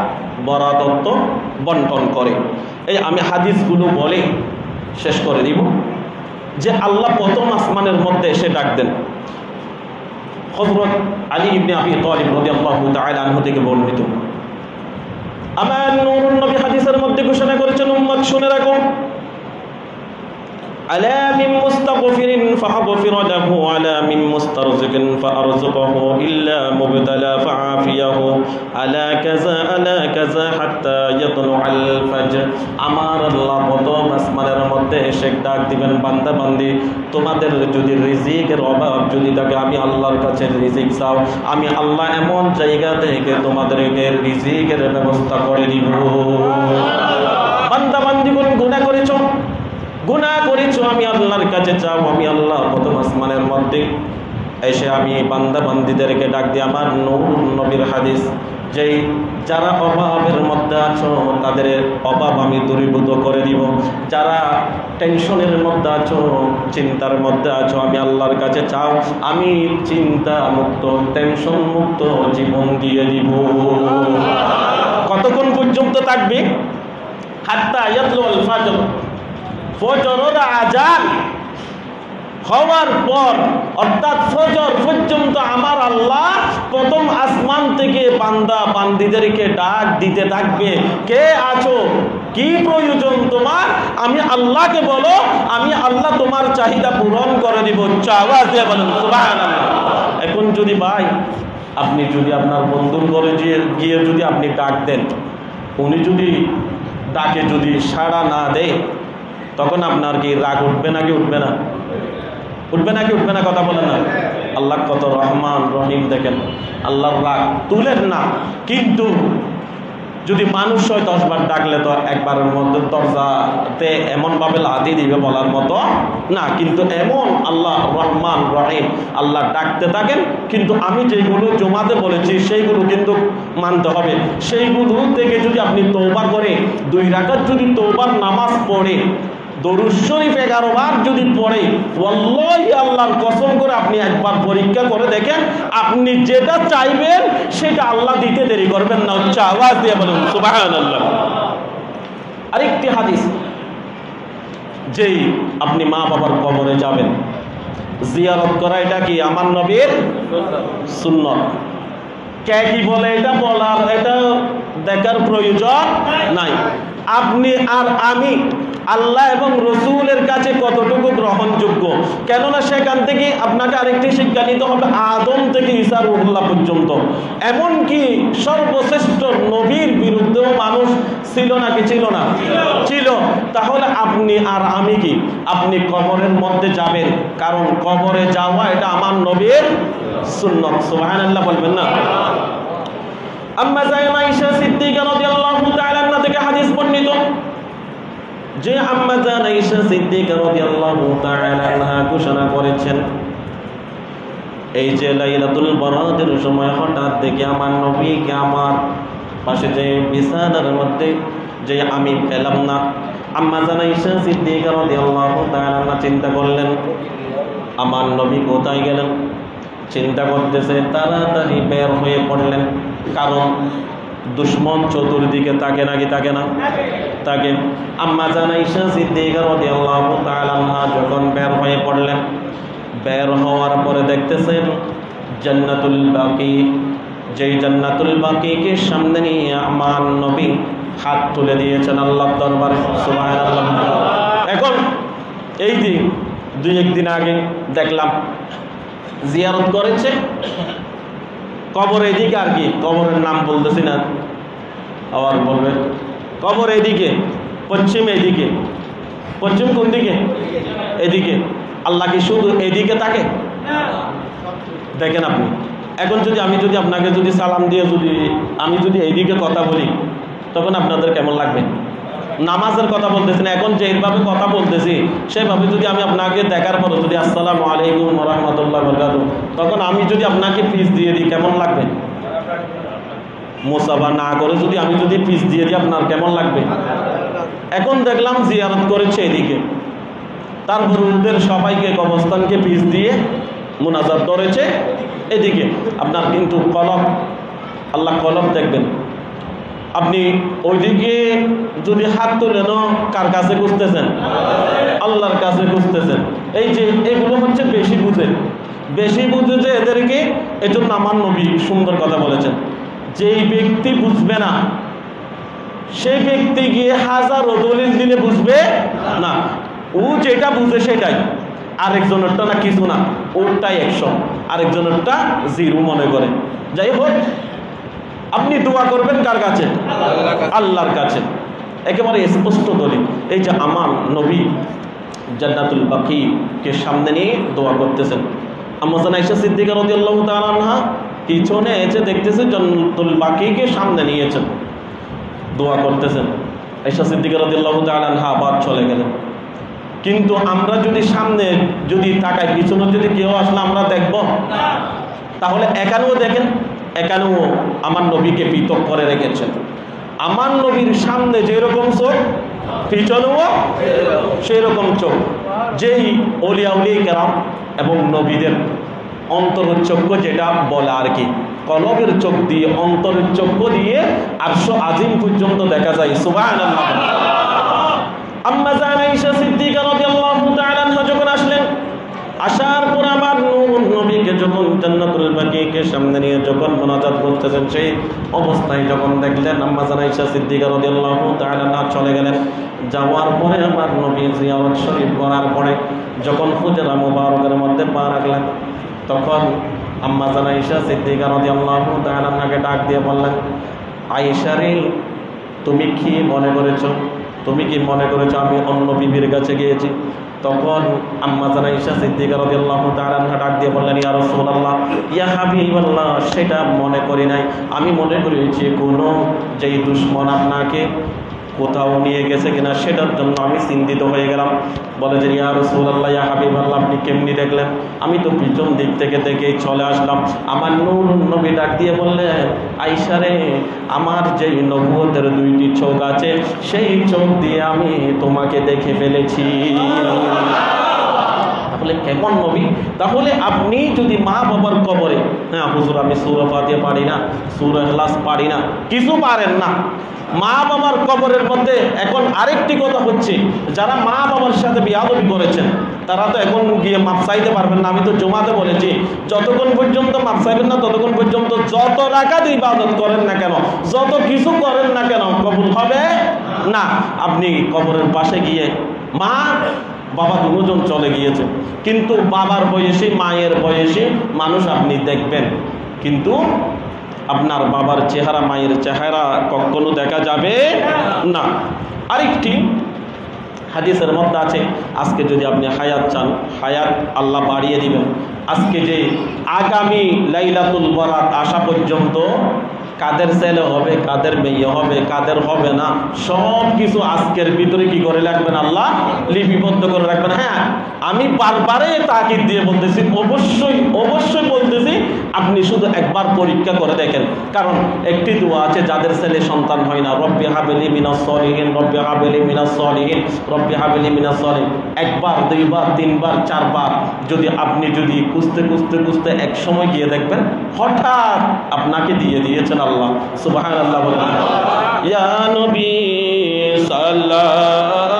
Speaker 1: বরাত অর্থ বন্টন করে। এই আমি হাদিসগুলো বলে শেষ করে দিব যে আল্লাহ প্রথম আসমানের মধ্যে এসে ডাক দেন। হযরত আলী ইবনে আবি তালিব রাদিয়াল্লাহু তাআলা আনহু থেকে বর্ণিত, আমার নূরুন নবী হাদিসের মধ্যে ঘোষণা করেছেন, উম্মত শুনে রাখো, আলা মিন মুস্তাগফিরিন ফাগফির লাহু আলা মিন মুস্তারজিকিন ফাআরযুকহু ইল্লা মুবতালা ফাআফিয়াহু আলা কাযা হাত্তা ইয়াতলুআল ফাজর। আমার আল্লাহ প্রথম আসমানের মধ্যে এসে ডাক দিবেন, বান্দা বান্দি তোমাদের যদি রিজিকের অভাব যদি থাকে, আমি আল্লাহর কাছে রিজিক চাও, আমি আল্লাহ এমন জায়গা থেকে তোমাদেরকে রিজিকের ব্যবস্থা করে দিব। বান্দা বান্দি কোন গুনাহ করেছো, গুনাহ করেছো, আমি আল্লাহর কাছে চাও, আমি আল্লাহ প্রথম আসমানের মধ্যে এসে আমি বান্দা বান্দিদেরকে ডাক দিই। আমার নূর নবীর হাদিস, যেই যারা অভাবের মধ্যে আছো তাদের অভাব আমি দূরীভূত করে দিব। যারা টেনশনের মধ্যে আছো, চিন্তার মধ্যে আছো, আমি আল্লাহর কাছে চাও, আমি চিন্তা মুক্ত, টেনশন মুক্ত জীবন দিয়ে দিব। কতক্ষণ পর্যন্ত থাকবে? হাত্তা ইয়াতলুল ফাজর, ফজরের আযান হওয়ার পর, অর্থাৎ ফজর পর্যন্ত আমার আল্লাহ প্রথম আসমান থেকে বান্দা বান্দিদেরকে ডাক দিতে থাকবে। কে আছো, কি প্রয়োজন তোমার, আমি আল্লাহকে বলো, আমি আল্লাহ তোমার চাহিদা পূরণ করে দিব। আওয়াজ দিয়ে বলেন সুবহানাল্লাহ। এখন যদি ভাই আপনি যদি আপনার বন্ধুর ঘরে গিয়ে যদি আপনি ডাক দেন, উনি যদি ডাকে যদি সাড়া না দেয়, তখন আপনার কি রাগ উঠবে নাকি উঠবে না? উঠবে নাকি উঠবে না? কথা বলেন না। আল্লাহ কত রহমান রহিম, দেখেন আল্লাহর রাগ তুলেন না। কিন্তু যদি মানুষ হয় 10 বার ডাকলে তো একবারের মধ্যে দরজাতে এমনভাবে লাথি দিবে বলার মতো না। কিন্তু এমন আল্লাহ রহমান রহিম, আল্লাহ ডাকতে থাকেন। কিন্তু আমি যেগুলো জমাতে বলেছি সেইগুলো কিন্তু মানতে হবে। সেইগুলো থেকে যদি আপনি তওবা করে 2 রাকাত যদি তওবার নামাজ পড়ে, দরুদ শরীফ 11 বার যদি পড়ে, ওয়াল্লাহি আল্লাহর কসম করে আপনি একবার পরীক্ষা করে দেখেন, আপনি যেটা চাইবেন সেটা আল্লাহ দিতে দেরি করবেন না। উচ্চ আওয়াজ দিয়ে বলুন সুবহানাল্লাহ। আরেকটি হাদিস, যেই আপনি মা বাবার কবরে যাবেন, জিয়ারত করা এটা কি আমার নবীর সুন্নাত। কে কি বলে এটা বলার, এটা দেখার প্রয়োজন নাই। আপনি আর আমি আল্লাহ এবং রসুলের কাছে কতটুকু গ্রহণযোগ্য, কেননা সেখান থেকে আপনাকে আরেকটি শিক্ষা নিতে হবে, আদম থেকে ঈসা রুহুল্লাহ পর্যন্ত। এমনকি সর্বশ্রেষ্ঠ নবীর বিরুদ্ধেও মানুষ ছিল নাকি ছিল না? ছিল। তাহলে আপনি আর আমি কি, আপনি কবরের মধ্যে যাবেন, কারণ কবরে যাওয়া এটা আমার নবীর সুন্নাত। সুবহানাল্লাহ বলবেন না? আম্মা জাইনা আয়েশা সিদ্দিকা রাদিয়াল্লাহু তাআলা আনহা থেকে হাদিস বর্ণিত, যে আম্মা জাইনা আয়েশা সিদ্দিকা রাদিয়াল্লাহু তাআলা আনহা ঘোষণা করেছেন, এই যে লাইলাতুল বরাতের সময় হঠাৎ দেখে আমার নবীকে আমার পাশে যে বিছানার মধ্যে যে আমি পেলাম না, আম্মা জান আয়েশা সিদ্দিকা রাদিয়াল্লাহু তাআলা আনহা চিন্তা করলেন আমার নবী কোথায় গেলেন। চিন্তা করতেছে, তাড়াতাড়ি বের হয়ে পড়লেন, কারণ দুশ্মন চতুর্দিকে তাকে নাকি তাকে না তাকে। আম্মা জান আয়েশা সিদ্দিকা রাদিয়াল্লাহু তাআলা আনহা যখন বের হয়ে পড়লেন, বের হওয়ার পরে দেখতেছেন জান্নাতুল বাকি, যেই জান্নাতুল বাকিকে সামনে নিয়ে আমার নবী হাত তুলে দিয়েছেন আল্লাহর দরবারে, সুবহানাল্লাহ। এখন এই দিন দুই একদিন আগে দেখলাম জিয়ারত করেছে কবর এদিকে, আর কি কবরের নাম বলতেছি না, আবার বলবে কবর এদিকে, পশ্চিম এদিকে, পশ্চিম কোন দিকে? এদিকে। আল্লাহ কি শুধু এদিকে থাকে? দেখেন আপনি এখন যদি আমি যদি আপনাকে যদি সালাম দিয়ে যদি আমি যদি এইদিকে কথা বলি, তখন আপনাদের কেমন লাগবে? নামাজের কথা বলতেছি না, এখন যেভাবে কথা বলতেছি সেভাবে যদি আমি আপনাকে দেখার পরে যদি আসসালামু আলাইকুম ওয়া রাহমাতুল্লাহি ওয়া বারাকাতুহু, তখন আমি যদি আপনাকে পিস দিয়ে দিই কেমন লাগবে? মুসাফা না করে যদি আমি যদি পিস দিয়ে দিই আপনার কেমন লাগবে? এখন দেখলাম জিয়ারত করেছে এদিকে, তারপর ওদের সবাইকে কবরস্থানকে পিস দিয়ে মুনাজাত করেছে এদিকে। আপনার কিন্তু কলম, আল্লাহ কলম দেখবেন, আপনি ওইদিকে যদি হাত তুলেন কার কাছে খুঁজতেছেন? আল্লাহর কাছে খুঁজতেছেন। এই যে এগুলো হচ্ছে বেশি বুঝে, বেশি বুঝে যে এদেরকে, এজন্য আমার নবী সুন্দর কথা বলেছেন, যেই ব্যক্তি বুঝবে না সেই ব্যক্তি গিয়ে হাজারো দলিল দিলে বুঝবে না, ও যেটা বুঝে সেটাই, আরেকজনেরটা না কিছু না, ওরটাই 100, আরেকজনেরটা 0 মনে করে। যাই হোক, আপনি দোয়া করবেন কার কাছে? আল্লাহর কাছে, একেবারে স্পষ্ট দলিল। এই যে আমার নবী জান্নাতুল বাকিকে সামনে নিয়ে দোয়া করতেছেন, আম্মা জান আয়েশা সিদ্দিকা রাদিয়াল্লাহু তাআলা আনহা পিছনে এসে দেখতেছে জান্নাতুল বাকিকে সামনে নিয়েছেন, দোয়া করতেছেন। আয়েশা সিদ্দিকা রাদিয়াল্লাহু তাআলা আনহা আবার চলে গেলেন। কিন্তু আমরা যদি সামনে যদি তাকাই, পিছনে যদি কেউ আসলে আমরা দেখব? তাহলে এখানেও দেখেন, এখানেও আমার নবীকে পৃথক করে রেখেছেন। আমার নবীর সামনে যেরকম চোখ, পিছনেও সেই রকম চোখ। যেই ওলিয়া উলিয়া কেরাম এবং নবীদের অন্তরের চক্ষু যেটা বলে আর কি, কলবের চোখ দিয়ে, অন্তরের চক্ষু দিয়ে আরশ আজিম পর্যন্ত দেখা যায়, সুবহানাল্লাহ। আম্মা জান আয়েশা সিদ্দিকা রাদিয়াল্লাহু তাআলা আনহা যখন আসলেন, আসার পর আমার নবীকে যখন জান্নাতুল বাকিকে সামনে নিয়ে যখন মুনাজাত করতেছেন, সেই অবস্থায় যখন দেখলেন আম্মা জান আয়েশা সিদ্দিকা রাদিয়াল্লাহু তাআলা আনহা চলে গেলেন। যাওয়ার পরে আমার নবী জিয়ারত শরীফ করার পরে যখন হুজরা মুবারকের মধ্যে পা রাখলেন, তখন আম্মা জান আয়েশা সিদ্দিকা রাদিয়াল্লাহু তাআলা আনহাকে ডাক দিয়ে বললেন, আয়েশা রে, তুমি কি মনে করেছো? তুমি কি মনে করেছো আমি অন্য বিবির কাছে গিয়েছি? তখন আম্মা জান আয়েশা সিদ্দিকা রাদিয়াল্লাহু তাআলা আনহা ডাক দিয়ে বললেন, ইয়া রাসূলুল্লাহ, ইয়া হাবিবাল্লাহ, সেটা মনে করি নাই। আমি মনে করেছি কোনো যেই দুশমন আপনাকে কোথাও নিয়ে গেছে কিনা, সেটার জন্য আমি চিন্তিত হয়ে গেলাম। বলে যে, ইয়া রাসূলুল্লাহ, ইয়া হাবিবাল্লাহ, আপনি কেমনি দেখলেন? আমি তো পিছন দিক থেকে দেখেই চলে আসলাম। আমার নূর নবী ডাক দিয়ে বললেন, আয়েশা রে, আমার যেই নবুয়তের 2টি চোখ আছে, সেই চোখ দিয়ে আমি তোমাকে দেখে ফেলেছি। তাহলে কেমন নবী? তাহলে আপনি যদি মা বাবার কবরে, হ্যাঁ হুজুর আমি সূরা ফাতিহা পারি না, সূরা ইখলাস পারি না, কিছু পারেন না, মা বাবার কবরের মধ্যে এখন আরেকটি কথা হচ্ছে, যারা মা বাবার সাথে বিয়াদবি করেছেন তারা তো এখন গিয়ে মাপ চাইতে পারবেন না। আমি তো জুমাতে বলেছি, যতক্ষণ পর্যন্ত মাপ চাইবেন না ততক্ষণ পর্যন্ত যত রাকাত ইবাদত করেন না কেন, যত কিছু করেন না কেন, কবুল হবে না। আপনি কবরের পাশে গিয়ে, মা বাবা দুজন চলে গিয়েছে, কিন্তু বাবার বয়সী মায়ের বয়সী মানুষ আপনি দেখবেন, কিন্তু আপনার বাবার চেহারা মায়ের চেহারা কখনো দেখা যাবে না। আরেকটি হাদিসের মধ্যে আছে, আজকে যদি আপনি হায়াত চান, হায়াত আল্লাহ বাড়িয়ে দিবেন। আজকে যে আগামী লাইলাতুল বরাত আসা পর্যন্ত কাদের ছেলে হবে, কাদের মেয়ে হবে, কাদের হবে না, সব কিছু আজকের ভিতরে কি করে রাখবেন? আল্লাহ লিপিবদ্ধ করে রাখবেন। হ্যাঁ, আমি বারবারে তাকিদ দিয়ে বলতেছি, অবশ্যই অবশ্যই বলতেছি, আপনি শুধু একবার পরীক্ষা করে দেখেন। কারণ একটি দোয়া আছে যাদের ছেলে সন্তান হয় না, রব্বি হাবলি মিনাস সলিহিন, রব্বি হাবলি মিনাস সলিহিন, রব্বি হাবলি মিনাস সলিহিন। একবার, দুইবার, তিনবার, চারবার যদি আপনি যদি খুঁজতে খুঁজতে খুঁজতে এক সময় গিয়ে দেখবেন হঠাৎ আপনাকে দিয়ে দিয়েছেন আল্লাহ। সুবহানাল্লাহ বলেন। ইয়া নবী সাল্লাল্লাহু